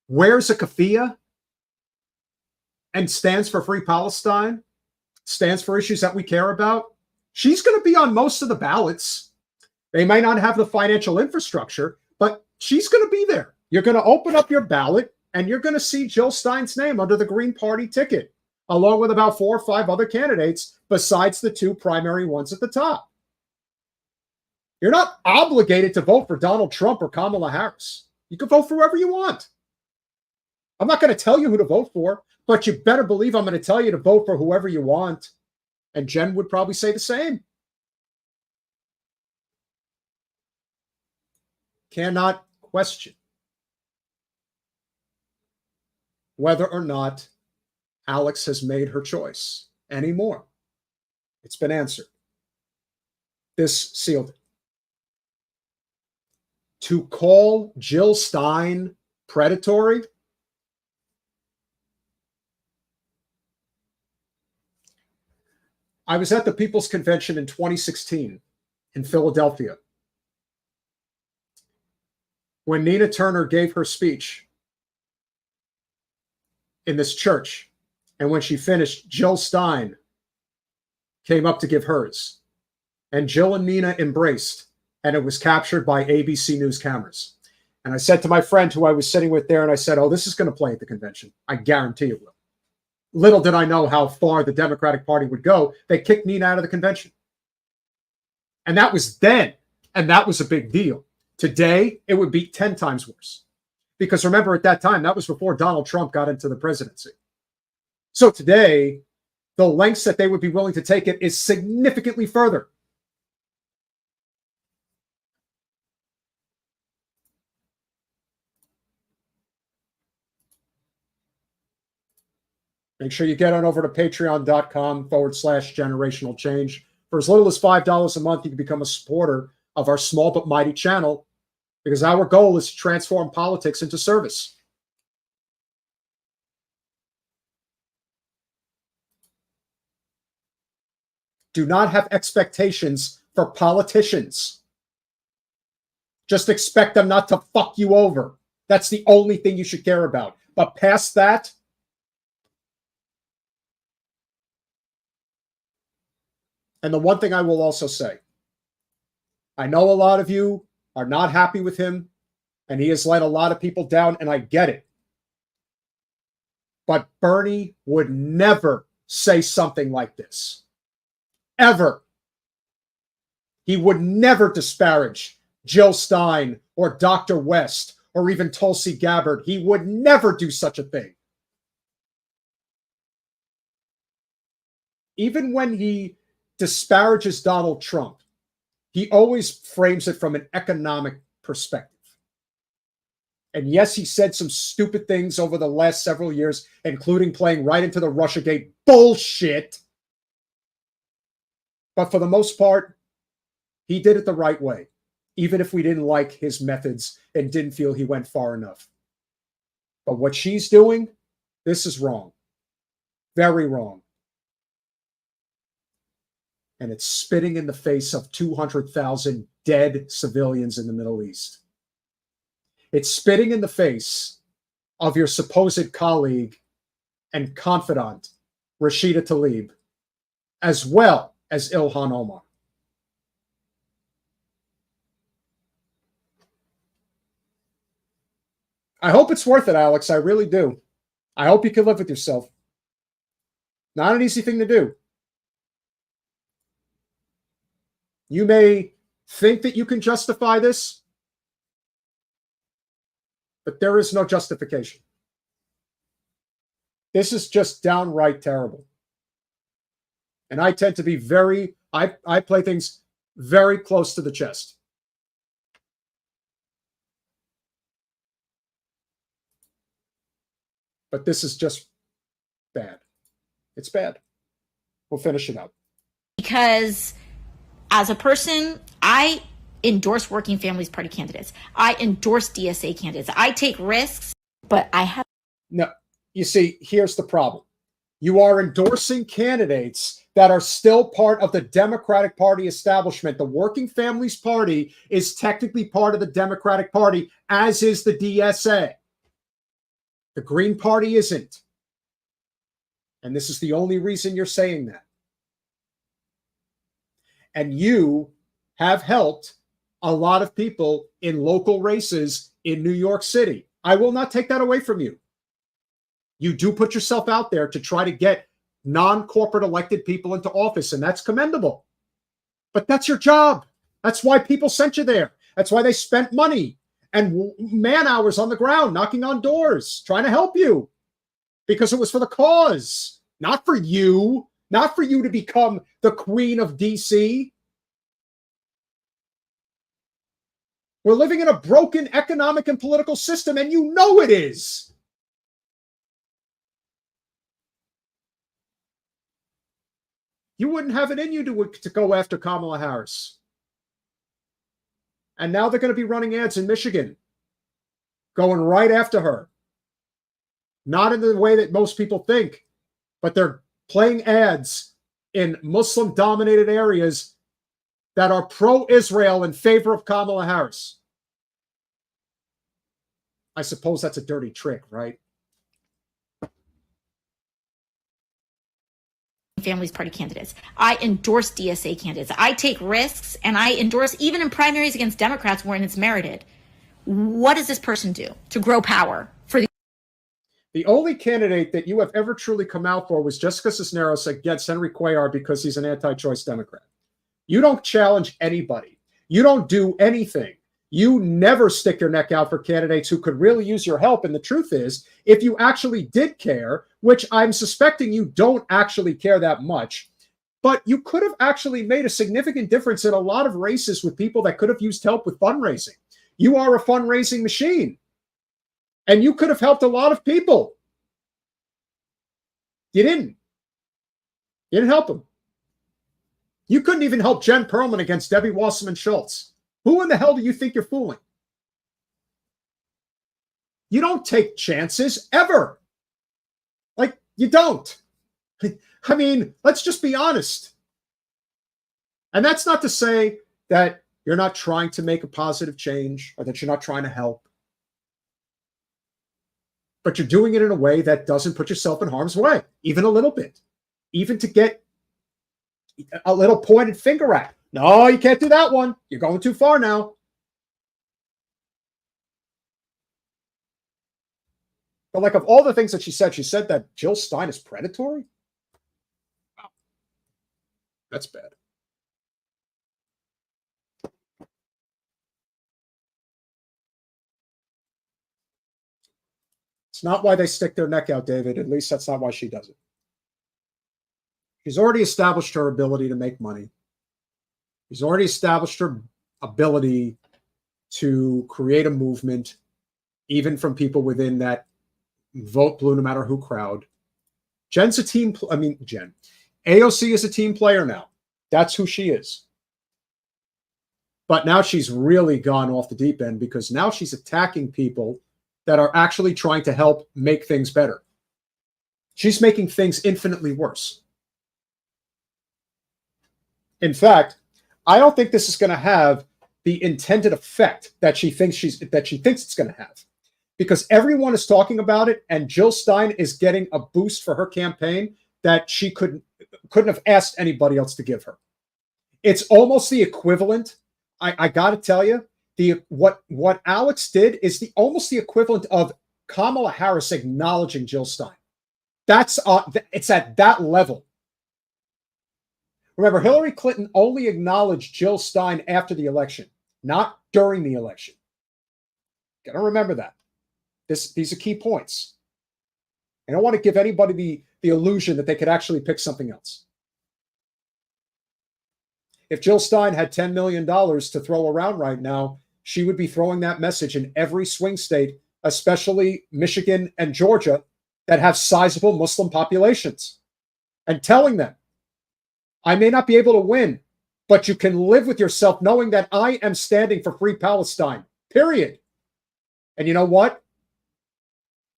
wears a keffiyeh and stands for free Palestine, stands for issues that we care about? She's going to be on most of the ballots. They might not have the financial infrastructure, but she's going to be there. You're going to open up your ballot, and you're going to see Jill Stein's name under the Green Party ticket, along with about 4 or 5 other candidates besides the 2 primary ones at the top. You're not obligated to vote for Donald Trump or Kamala Harris. You can vote for whoever you want. I'm not going to tell you who to vote for, but you better believe I'm going to tell you to vote for whoever you want. And Jen would probably say the same. Cannot question whether or not Alex has made her choice anymore. It's been answered. This sealed it. to call Jill Stein predatory? I was at the People's Convention in 2016 in Philadelphia when Nina Turner gave her speech in this church. And when she finished, Jill Stein came up to give hers. And Jill and Nina embraced, and it was captured by ABC News cameras. And I said to my friend who I was sitting with there, and I said, oh, this is going to play at the convention. I guarantee it will. Little did I know how far the Democratic Party would go. They kicked Nina out of the convention. And that was then, and that was a big deal. Today, it would be 10 times worse. Because remember, at that time, that was before Donald Trump got into the presidency. So today, the lengths that they would be willing to take it is significantly further. Make sure you get on over to patreon.com/generational change. For as little as $5 a month, you can become a supporter of our small but mighty channel, because our goal is to transform politics into service. Do not have expectations for politicians. Just expect them not to fuck you over. That's the only thing you should care about. But past that, and the one thing I will also say, I know a lot of you are not happy with him, and he has let a lot of people down, and I get it. But Bernie would never say something like this. Ever. He would never disparage Jill Stein or Dr. West or even Tulsi Gabbard. He would never do such a thing. Even when he disparages Donald Trump, he always frames it from an economic perspective. And yes, he said some stupid things over the last several years, including playing right into the Russiagate bullshit. But for the most part, he did it the right way, even if we didn't like his methods and didn't feel he went far enough. But what she's doing, this is wrong. Very wrong. And it's spitting in the face of 200,000 dead civilians in the Middle East. It's spitting in the face of your supposed colleague and confidant, Rashida Tlaib, as well as Ilhan Omar. I hope it's worth it, Alex. I really do. I hope you can live with yourself. Not an easy thing to do. You may think that you can justify this, but there is no justification. This is just downright terrible. And I tend to be I play things very close to the chest. But this is just bad. It's bad. We'll finish it up. Because as a person, I endorse Working Families Party candidates. I endorse DSA candidates. I take risks, but I have... No, you see, here's the problem. You are endorsing candidates that are still part of the Democratic Party establishment. The Working Families Party is technically part of the Democratic Party, as is the DSA. The Green Party isn't. And this is the only reason you're saying that. And you have helped a lot of people in local races in New York City. I will not take that away from you. You do put yourself out there to try to get non-corporate elected people into office, and that's commendable. But that's your job. That's why people sent you there. That's why they spent money and man hours on the ground, knocking on doors, trying to help you. Because it was for the cause, not for you. Not for you to become the queen of DC. We're living in a broken economic and political system, and you know it is. You wouldn't have it in you to go after Kamala Harris. And now they're going to be running ads in Michigan, going right after her. Not in the way that most people think, but they're playing ads in Muslim-dominated areas that are pro-Israel in favor of Kamala Harris. I suppose that's a dirty trick, right? Families Party candidates. I endorse DSA candidates. I take risks, and I endorse even in primaries against Democrats when it's merited. What does this person do to grow power for the only candidate that you have ever truly come out for was Jessica Cisneros against Henry Cuellar because he's an anti-choice Democrat. You don't challenge anybody. You don't do anything. You never stick your neck out for candidates who could really use your help. And the truth is, if you actually did care, which I'm suspecting you don't actually care that much, but you could have actually made a significant difference in a lot of races with people that could have used help with fundraising. You are a fundraising machine. And you could have helped a lot of people. You didn't. You didn't help them. You couldn't even help Jen Perlman against Debbie Wasserman Schultz. Who in the hell do you think you're fooling? You don't take chances ever. Like, you don't. I mean, let's just be honest. And that's not to say that you're not trying to make a positive change or that you're not trying to help. But you're doing it in a way that doesn't put yourself in harm's way, even a little bit, even to get a little pointed finger at. No, you can't do that one. You're going too far now. But like of all the things that she said that Jill Stein is predatory. Wow. That's bad. It's not why they stick their neck out, David. At least that's not why she does it. She's already established her ability to make money. She's already established her ability to create a movement, even from people within that vote blue no matter who crowd. Jen's a team. Jen. AOC is a team player now. That's who she is. But now she's really gone off the deep end because now she's attacking people that are actually trying to help make things better. She's making things infinitely worse. In fact, I don't think this is going to have the intended effect that she thinks it's going to have, because everyone is talking about it, and Jill Stein is getting a boost for her campaign that she couldn't have asked anybody else to give her. It's almost the equivalent. I got to tell you, what Alex did is almost the equivalent of Kamala Harris acknowledging Jill Stein. It's at that level. Remember, Hillary Clinton only acknowledged Jill Stein after the election, not during the election. Got to remember that. These are key points. I don't want to give anybody the illusion that they could actually pick something else. If Jill Stein had $10 million to throw around right now, she would be throwing that message in every swing state, especially Michigan and Georgia, that have sizable Muslim populations, and telling them, I may not be able to win, but you can live with yourself knowing that I am standing for free Palestine, period. And you know what?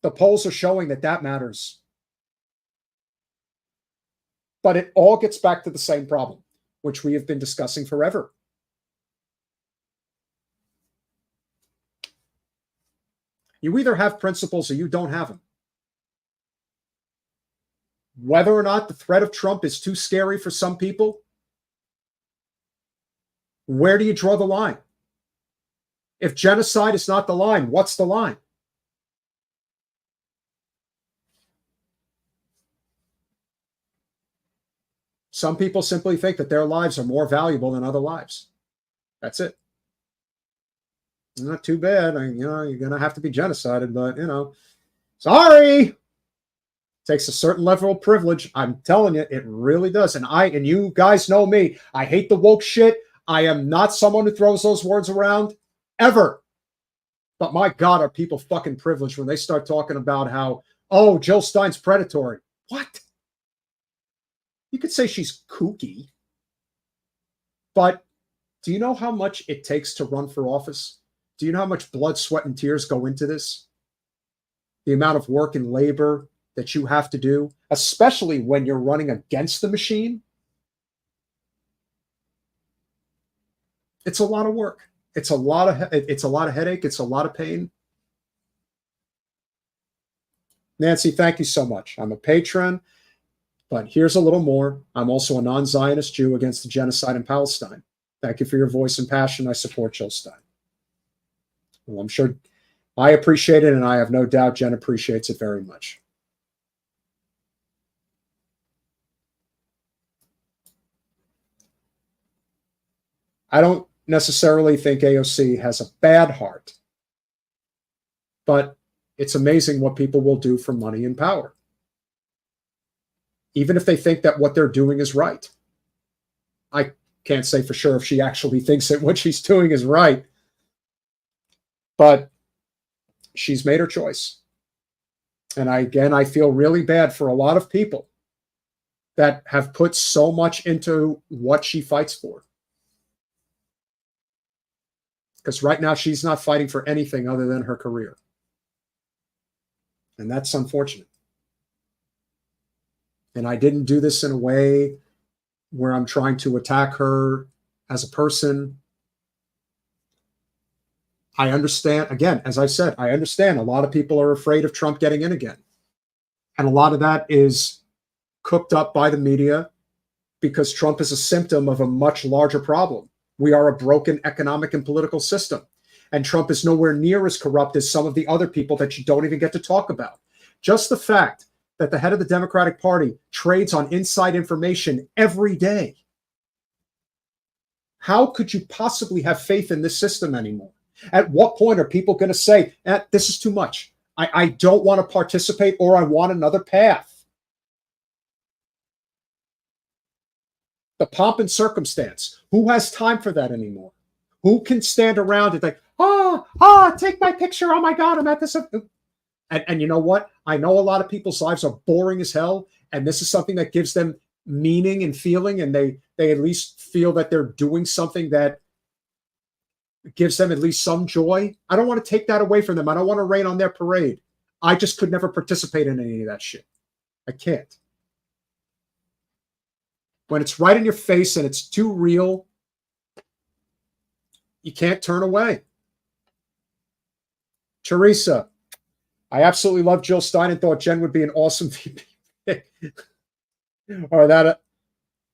The polls are showing that matters. But it all gets back to the same problem, which we have been discussing forever. You either have principles or you don't have them. Whether or not the threat of Trump is too scary for some people, where do you draw the line? If genocide is not the line, what's the line? Some people simply think that their lives are more valuable than other lives. That's it. Not too bad. You're going to have to be genocided, but, sorry. Takes a certain level of privilege. I'm telling you, it really does. And you guys know me. I hate the woke shit. I am not someone who throws those words around ever. But my God, are people fucking privileged when they start talking about how, oh, Jill Stein's predatory. What? You could say she's kooky, but Do you know how much it takes to run for office? Do you know how much blood, sweat, and tears go into this? The amount of work and labor that you have to do, especially when you're running against the machine. It's a lot of work. It's a lot of headache. It's a lot of pain. Nancy, thank you so much. I'm a patron, but here's a little more. I'm also a non-Zionist Jew against the genocide in Palestine. Thank you for your voice and passion. I support Jill Stein. Well, I'm sure I appreciate it, and I have no doubt Jen appreciates it very much. I don't necessarily think AOC has a bad heart, but it's amazing what people will do for money and power, even if they think that what they're doing is right. I can't say for sure if she actually thinks that what she's doing is right, but she's made her choice. And I feel really bad for a lot of people that have put so much into what she fights for. Because right now she's not fighting for anything other than her career. And that's unfortunate. And I didn't do this in a way where I'm trying to attack her as a person. I understand, again, as I said, I understand a lot of people are afraid of Trump getting in again. And a lot of that is cooked up by the media because Trump is a symptom of a much larger problem. We are a broken economic and political system. And Trump is nowhere near as corrupt as some of the other people that you don't even get to talk about. Just the fact that the head of the Democratic Party trades on inside information every day. How could you possibly have faith in this system anymore? At what point are people going to say, this is too much. I don't want to participate, or I want another path? The pomp and circumstance. Who has time for that anymore? Who can stand around and think, take my picture. Oh my God, I'm at this. And you know what? I know a lot of people's lives are boring as hell. And this is something that gives them meaning and feeling. And they at least feel that they're doing something that gives them at least some joy. I don't want to take that away from them. I don't want to rain on their parade. I just could never participate in any of that shit. I can't. When it's right in your face and it's too real, you can't turn away. Teresa, I absolutely love Jill Stein and thought Jen would be an awesome VP pick. Or that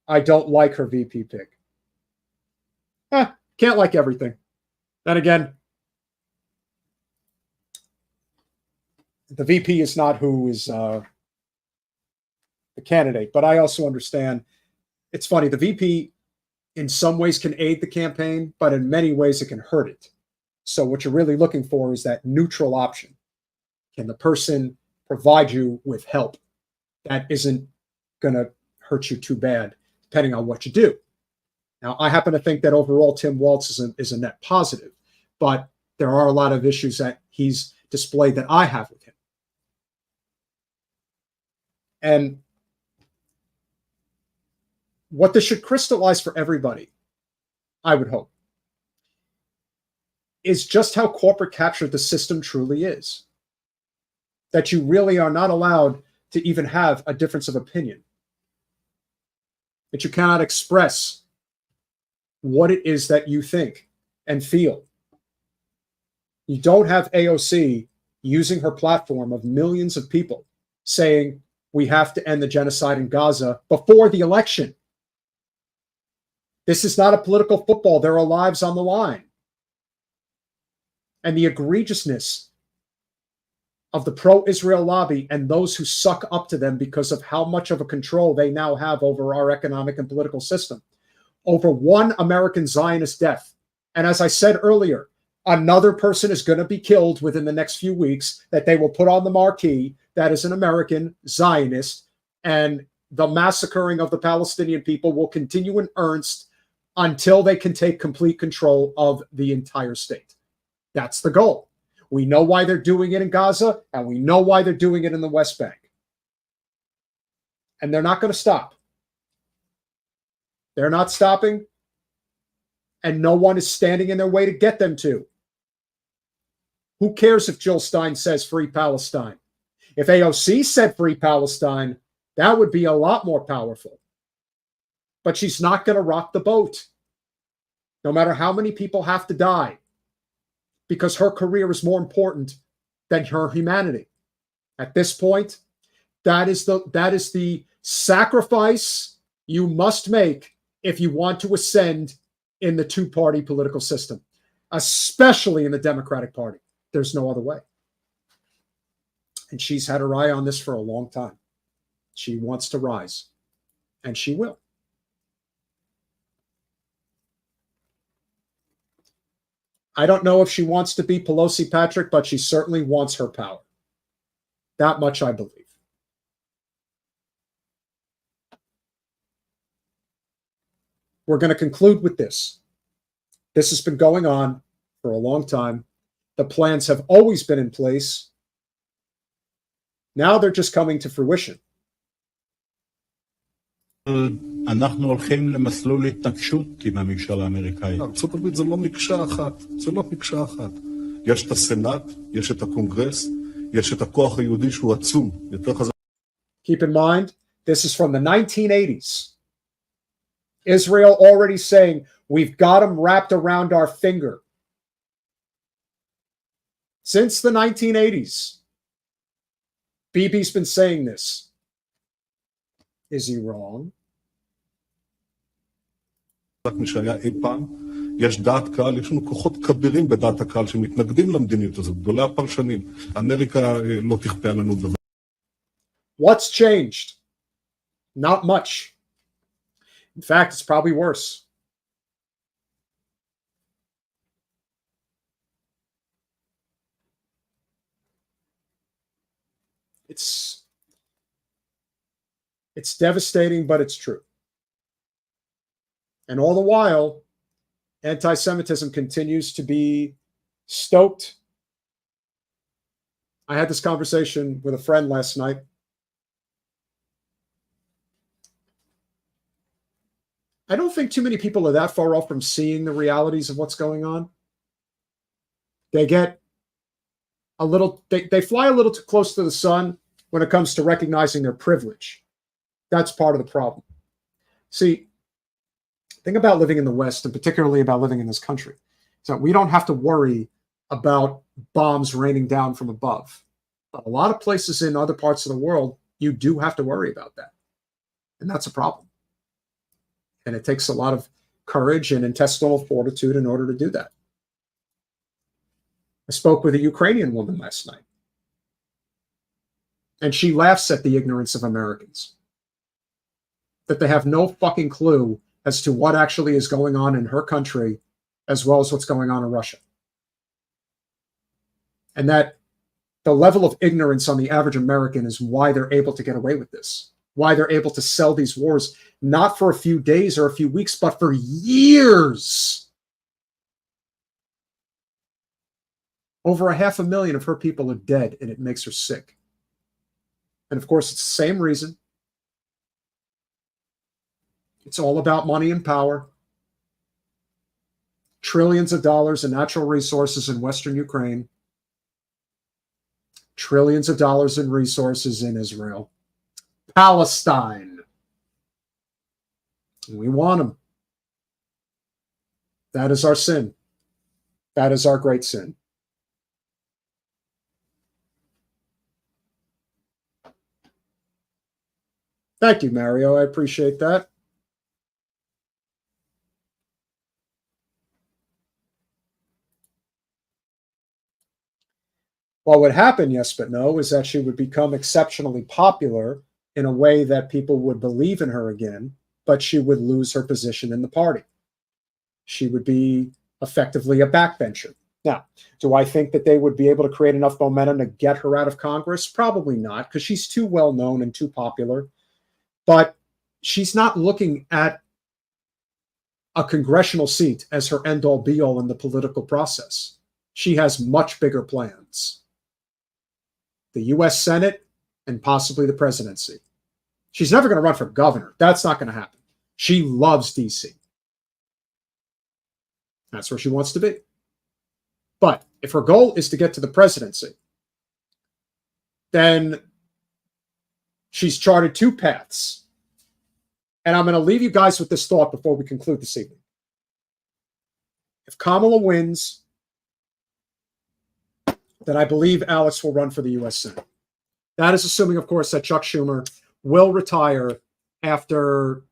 I don't like her VP pick. Can't like everything. Then again, the VP is not who is the candidate, but I also understand. It's funny, the VP in some ways can aid the campaign, but in many ways it can hurt it. So what you're really looking for is that neutral option. Can the person provide you with help that isn't going to hurt you too bad, depending on what you do? Now, I happen to think that overall Tim Walz is a net positive, but there are a lot of issues that he's displayed that I have with him. And what this should crystallize for everybody, I would hope, is just how corporate captured the system truly is. That you really are not allowed to even have a difference of opinion. That you cannot express what it is that you think and feel. You don't have AOC using her platform of millions of people saying we have to end the genocide in Gaza before the election. This is not a political football. There are lives on the line. And the egregiousness of the pro-Israel lobby and those who suck up to them because of how much of a control they now have over our economic and political system. Over one American Zionist death. And as I said earlier, another person is going to be killed within the next few weeks that they will put on the marquee that is an American Zionist, and the massacring of the Palestinian people will continue in earnest until they can take complete control of the entire state. That's the goal. We know why they're doing it in Gaza, and we know why they're doing it in the West Bank. And they're not going to stop. They're not stopping. and no one is standing in their way to get them to. Who cares if Jill Stein says free Palestine? If AOC said free Palestine, that would be a lot more powerful. But she's not going to rock the boat, no matter how many people have to die, because her career is more important than her humanity. At this point, that is the sacrifice you must make if you want to ascend in the two-party political system, especially in the Democratic Party. There's no other way. And she's had her eye on this for a long time. She wants to rise, and she will. I don't know if she wants to be Pelosi Patrick, but she certainly wants her power. That much I believe. We're going to conclude with this. This has been going on for a long time. The plans have always been in place. Now they're just coming to fruition. אנחנו הולכים למסלול התנגשות עם הממשל האמריקאי. ארצות הברית זה לא מקשה אחת, זה לא מקשה אחת. יש את הסנאט, יש את הקונגרס, יש את הכוח היהודי שהוא עצום, יותר חזק. Keep in mind, this is from the 1980s. Israel already saying, we've got them wrapped around our finger. Since the 1980s, Bibi's been saying this. Is he wrong? משהיה אי פעם, יש דעת קהל, יש לנו כוחות כבירים בדעת הקהל שמתנגדים למדיניות הזאת, גדולי הפרשנים. אמריקה לא תכפה עלינו דבר. What's changed? Not much. In fact, it's probably worse. It's devastating, but it's true. And all the while, anti-Semitism continues to be stoked. I had this conversation with a friend last night. I don't think too many people are that far off from seeing the realities of what's going on. They get a little, they fly a little too close to the sun when it comes to recognizing their privilege. That's part of the problem. See, the thing about living in the West, and particularly about living in this country, is that we don't have to worry about bombs raining down from above. But a lot of places in other parts of the world, you do have to worry about that. And that's a problem. And it takes a lot of courage and intestinal fortitude in order to do that. I spoke with a Ukrainian woman last night, and she laughs at the ignorance of Americans, that they have no fucking clue as to what actually is going on in her country, as well as what's going on in Russia. And that the level of ignorance on the average American is why they're able to get away with this, why they're able to sell these wars, not for a few days or a few weeks, but for years. Over 500,000 of her people are dead, and it makes her sick. And of course, it's the same reason. It's all about money and power. Trillions of dollars in natural resources in Western Ukraine. Trillions of dollars in resources in Israel. Palestine. We want them. That is our sin. That is our great sin. Thank you, Mario. I appreciate that. What would happen, yes but no, is that she would become exceptionally popular in a way that people would believe in her again, but she would lose her position in the party. She would be effectively a backbencher. Now, do I think that they would be able to create enough momentum to get her out of Congress? Probably not, because she's too well known and too popular. But she's not looking at a congressional seat as her end-all be-all in the political process. She has much bigger plans. The U.S. Senate and possibly the presidency. She's never going to run for governor. That's not going to happen. She loves D.C. That's where she wants to be. But if her goal is to get to the presidency, then she's charted two paths. And I'm going to leave you guys with this thought before we conclude this evening. If Kamala wins, then I believe Alex will run for the U.S. Senate. That is assuming, of course, that Chuck Schumer will retire after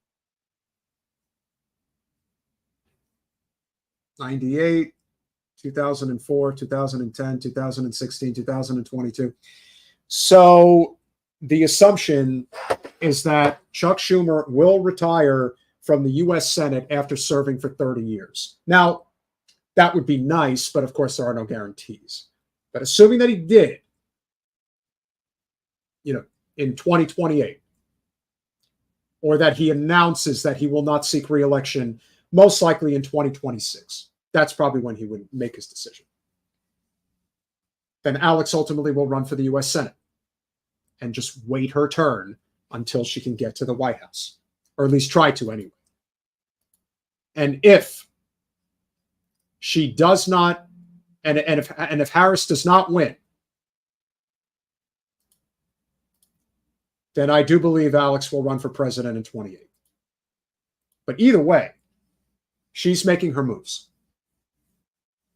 98, 2004, 2010, 2016, 2022. So the assumption is that Chuck Schumer will retire from the U.S. Senate after serving for 30 years. Now, that would be nice, but of course there are no guarantees. But assuming that he did, in 2028, or that he announces that he will not seek re-election, most likely in 2026. That's probably when he would make his decision. Then Alex ultimately will run for the U.S. Senate and just wait her turn until she can get to the White House, or at least try to anyway. And if she does not, and if Harris does not win, then I do believe Alex will run for president in 28. But either way, she's making her moves.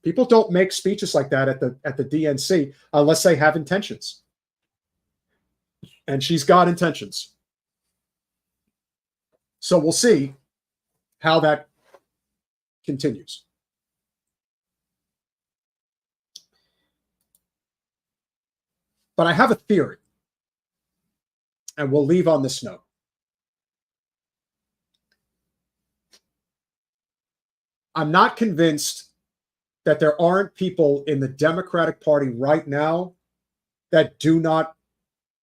People don't make speeches like that at the DNC unless they have intentions. And she's got intentions. So we'll see how that continues. But I have a theory, and we'll leave on this note. I'm not convinced that there aren't people in the Democratic Party right now that do not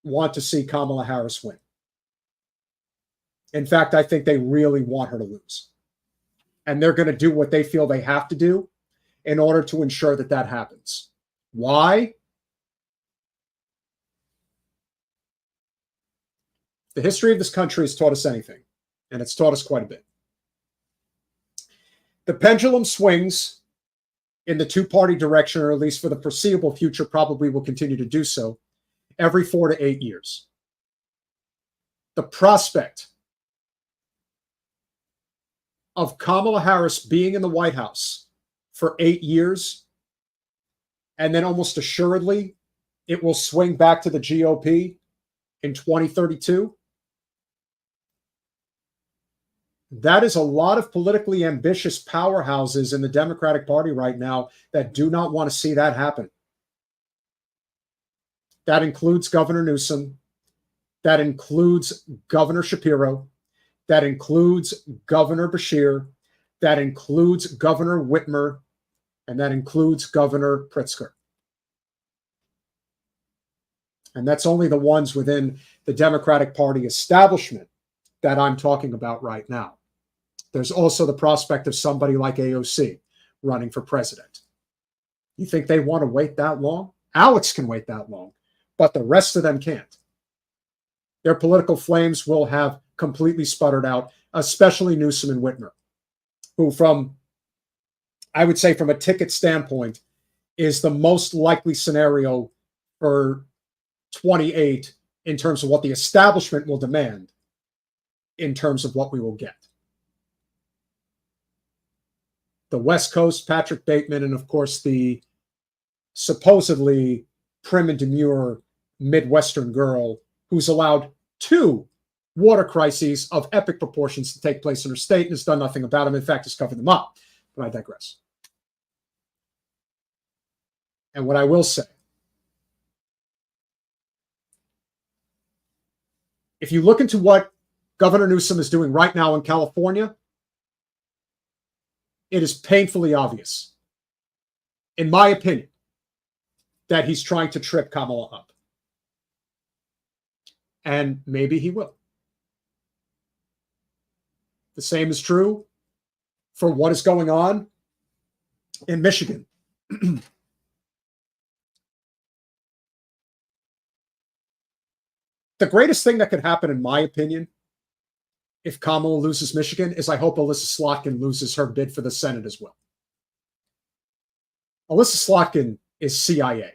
want to see Kamala Harris win. In fact, I think they really want her to lose. And they're going to do what they feel they have to do in order to ensure that that happens. Why? The history of this country has taught us anything, and it's taught us quite a bit. The pendulum swings in the two-party direction, or at least for the foreseeable future, probably will continue to do so, every 4 to 8 years. The prospect of Kamala Harris being in the White House for 8 years, and then almost assuredly it will swing back to the GOP in 2032, that is a lot of politically ambitious powerhouses in the Democratic Party right now that do not want to see that happen. That includes Governor Newsom. That includes Governor Shapiro. That includes Governor Beshear. That includes Governor Whitmer. And that includes Governor Pritzker. And that's only the ones within the Democratic Party establishment that I'm talking about right now. There's also the prospect of somebody like AOC running for president. You think they want to wait that long? Alex can wait that long, but the rest of them can't. Their political flames will have completely sputtered out, especially Newsom and Whitmer, who I would say from a ticket standpoint, is the most likely scenario for 28 in terms of what the establishment will demand in terms of what we will get. The West Coast, Patrick Bateman, and of course the supposedly prim and demure Midwestern girl who's allowed 2 water crises of epic proportions to take place in her state and has done nothing about them. In fact, has covered them up. But I digress. And what I will say, if you look into what Governor Newsom is doing right now in California, it is painfully obvious, in my opinion, that he's trying to trip Kamala up. And maybe he will. The same is true for what is going on in Michigan. The greatest thing that could happen, in my opinion, if Kamala loses Michigan, is I hope Alyssa Slotkin loses her bid for the Senate as well. Alyssa Slotkin is CIA.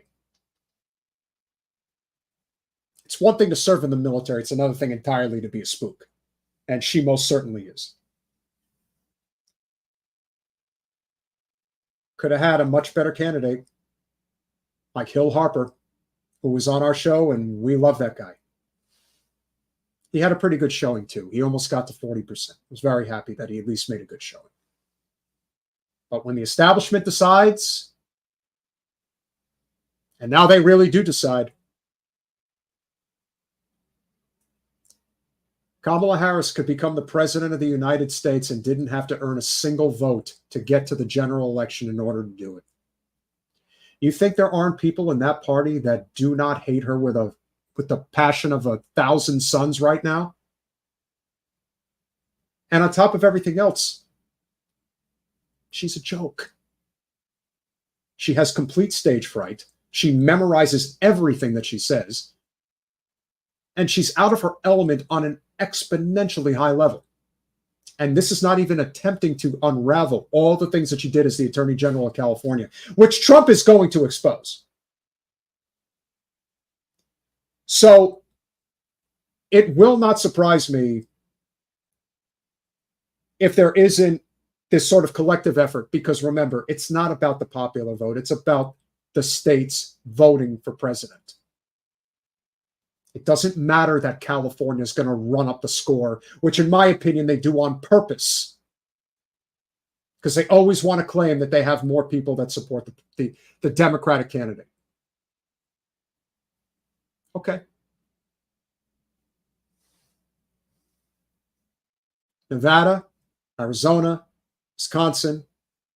It's one thing to serve in the military. It's another thing entirely to be a spook. And she most certainly is. Could have had a much better candidate like Hill Harper, who was on our show, and we love that guy. He had a pretty good showing, too. He almost got to 40%. I was very happy that he at least made a good showing. But when the establishment decides, and now they really do decide, Kamala Harris could become the president of the United States and didn't have to earn a single vote to get to the general election in order to do it. You think there aren't people in that party that do not hate her with the passion of 1,000 suns right now? And on top of everything else, she's a joke. She has complete stage fright. She memorizes everything that she says. And she's out of her element on an exponentially high level. And this is not even attempting to unravel all the things that she did as the Attorney General of California, which Trump is going to expose. So it will not surprise me if there isn't this sort of collective effort, because remember, it's not about the popular vote. It's about the states voting for president. It doesn't matter that California is going to run up the score, which in my opinion, they do on purpose, because they always want to claim that they have more people that support the Democratic candidate. Okay. Nevada, Arizona, Wisconsin,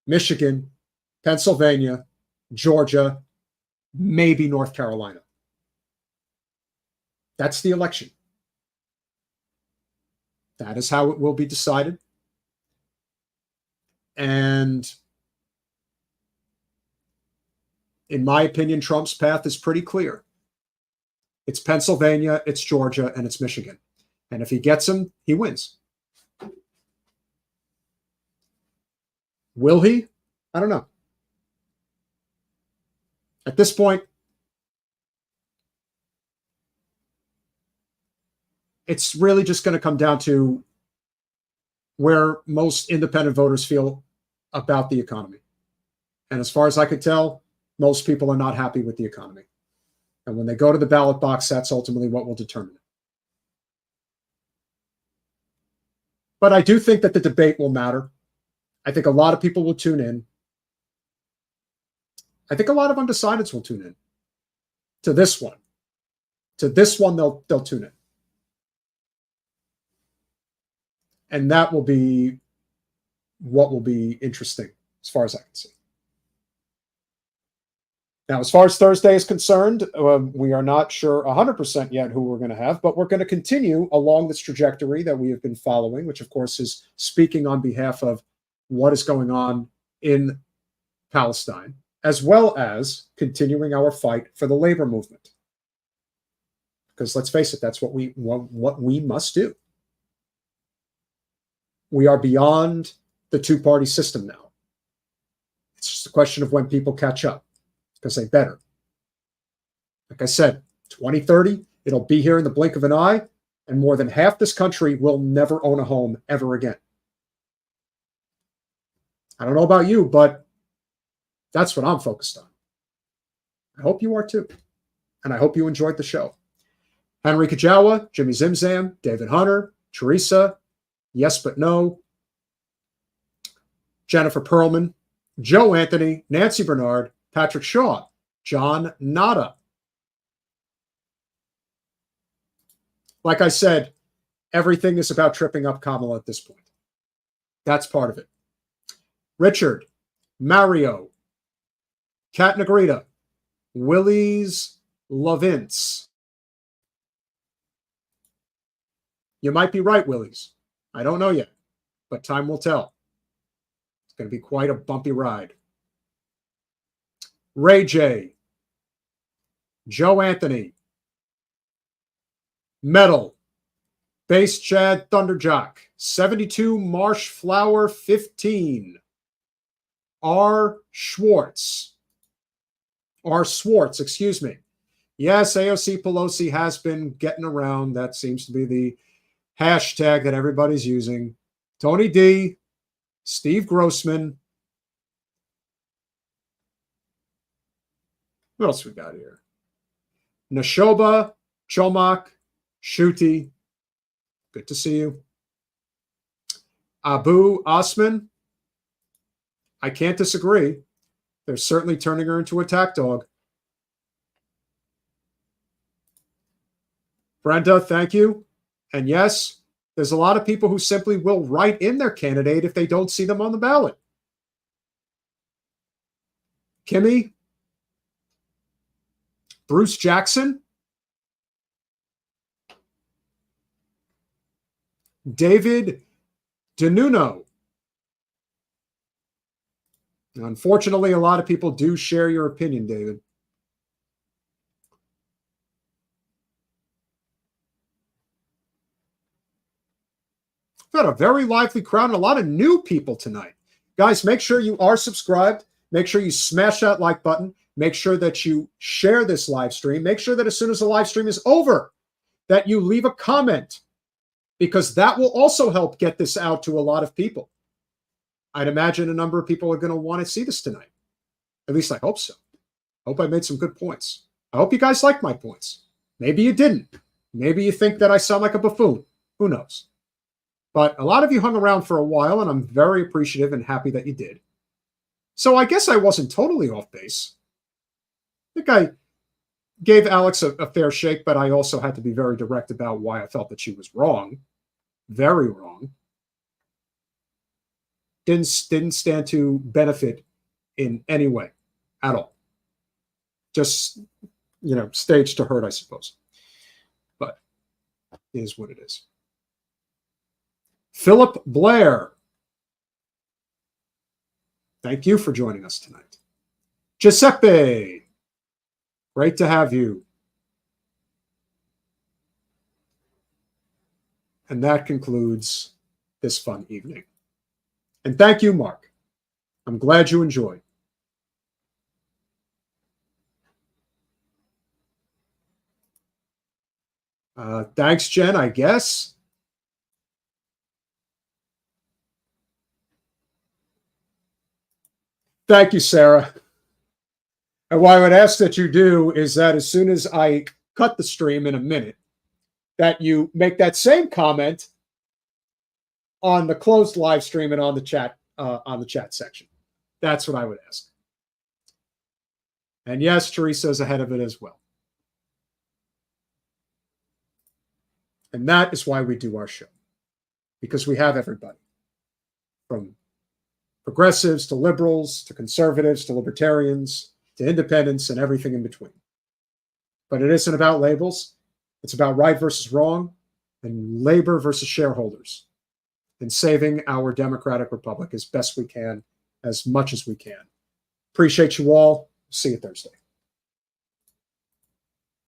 Michigan, Pennsylvania, Georgia, maybe North Carolina. That's the election. That is how it will be decided. And in my opinion, Trump's path is pretty clear. It's Pennsylvania, it's Georgia, and it's Michigan. And if he gets them, he wins. Will he? I don't know. At this point, it's really just going to come down to where most independent voters feel about the economy. And as far as I could tell, most people are not happy with the economy. And when they go to the ballot box, that's ultimately what will determine it. But I do think that the debate will matter. I think a lot of people will tune in. I think a lot of undecideds will tune in to this one. To this one, they'll tune in. And that will be what will be interesting as far as I can see. Now, as far as Thursday is concerned, we are not sure 100% yet who we're going to have, but we're going to continue along this trajectory that we have been following, which, of course, is speaking on behalf of what is going on in Palestine, as well as continuing our fight for the labor movement. Because let's face it, that's what we must do. We are beyond the two-party system now. It's just a question of when people catch up, because they better. Like I said, 2030, it'll be here in the blink of an eye, and more than half this country will never own a home ever again. I don't know about you, but that's what I'm focused on. I hope you are too. And I hope you enjoyed the show. Henry Kajawa, Jimmy Zimzam, David Hunter, Teresa, Yes But No, Jennifer Perlman, Joe Anthony, Nancy Bernard, Patrick Shaw, John Nada. Like I said, everything is about tripping up Kamala at this point. That's part of it. Richard, Mario, Kat Negrita, Willie's Lovince. You might be right, Willie's. I don't know yet, but time will tell. It's going to be quite a bumpy ride. Ray J, Joe Anthony, Metal, Bass Chad Thunderjock, 72 Marsh Flower 15, R. Schwartz, R. Swartz, excuse me. Yes, AOC Pelosi has been getting around. That seems to be the hashtag that everybody's using. Tony D, Steve Grossman. What else we got here? Nashoba, Chomak, Shuti. Good to see you. Abu Osman. I can't disagree. They're certainly turning her into a attack dog. Brenda, thank you. And yes, there's a lot of people who simply will write in their candidate if they don't see them on the ballot. Kimmy, Bruce Jackson, David DeNuno. Unfortunately, a lot of people do share your opinion, David. We've got a very lively crowd and a lot of new people tonight. Guys, make sure you are subscribed. Make sure you smash that like button. Make sure that you share this live stream. Make sure that as soon as the live stream is over, that you leave a comment, because that will also help get this out to a lot of people. I'd imagine a number of people are going to want to see this tonight. At least I hope so. I hope I made some good points. I hope you guys liked my points. Maybe you didn't. Maybe you think that I sound like a buffoon. Who knows? But a lot of you hung around for a while, and I'm very appreciative and happy that you did. So I guess I wasn't totally off base. I think I gave Alex a fair shake, but I also had to be very direct about why I felt that she was wrong. Very wrong. Didn't stand to benefit in any way at all. Just, staged to hurt, I suppose. But it is what it is. Philip Blair. Thank you for joining us tonight. Giuseppe. Great to have you. And that concludes this fun evening. And thank you, Mark. I'm glad you enjoyed. Thanks, Jen, I guess. Thank you, Sarah. And what I would ask that you do is that as soon as I cut the stream in a minute, that you make that same comment on the closed live stream and on the chat section. That's what I would ask. And yes, Teresa's ahead of it as well. And that is why we do our show, because we have everybody, from progressives to liberals to conservatives to libertarians to independents and everything in between. But it isn't about labels. It's about right versus wrong and labor versus shareholders, and saving our democratic republic as best we can, as much as we can. Appreciate you all. See you Thursday.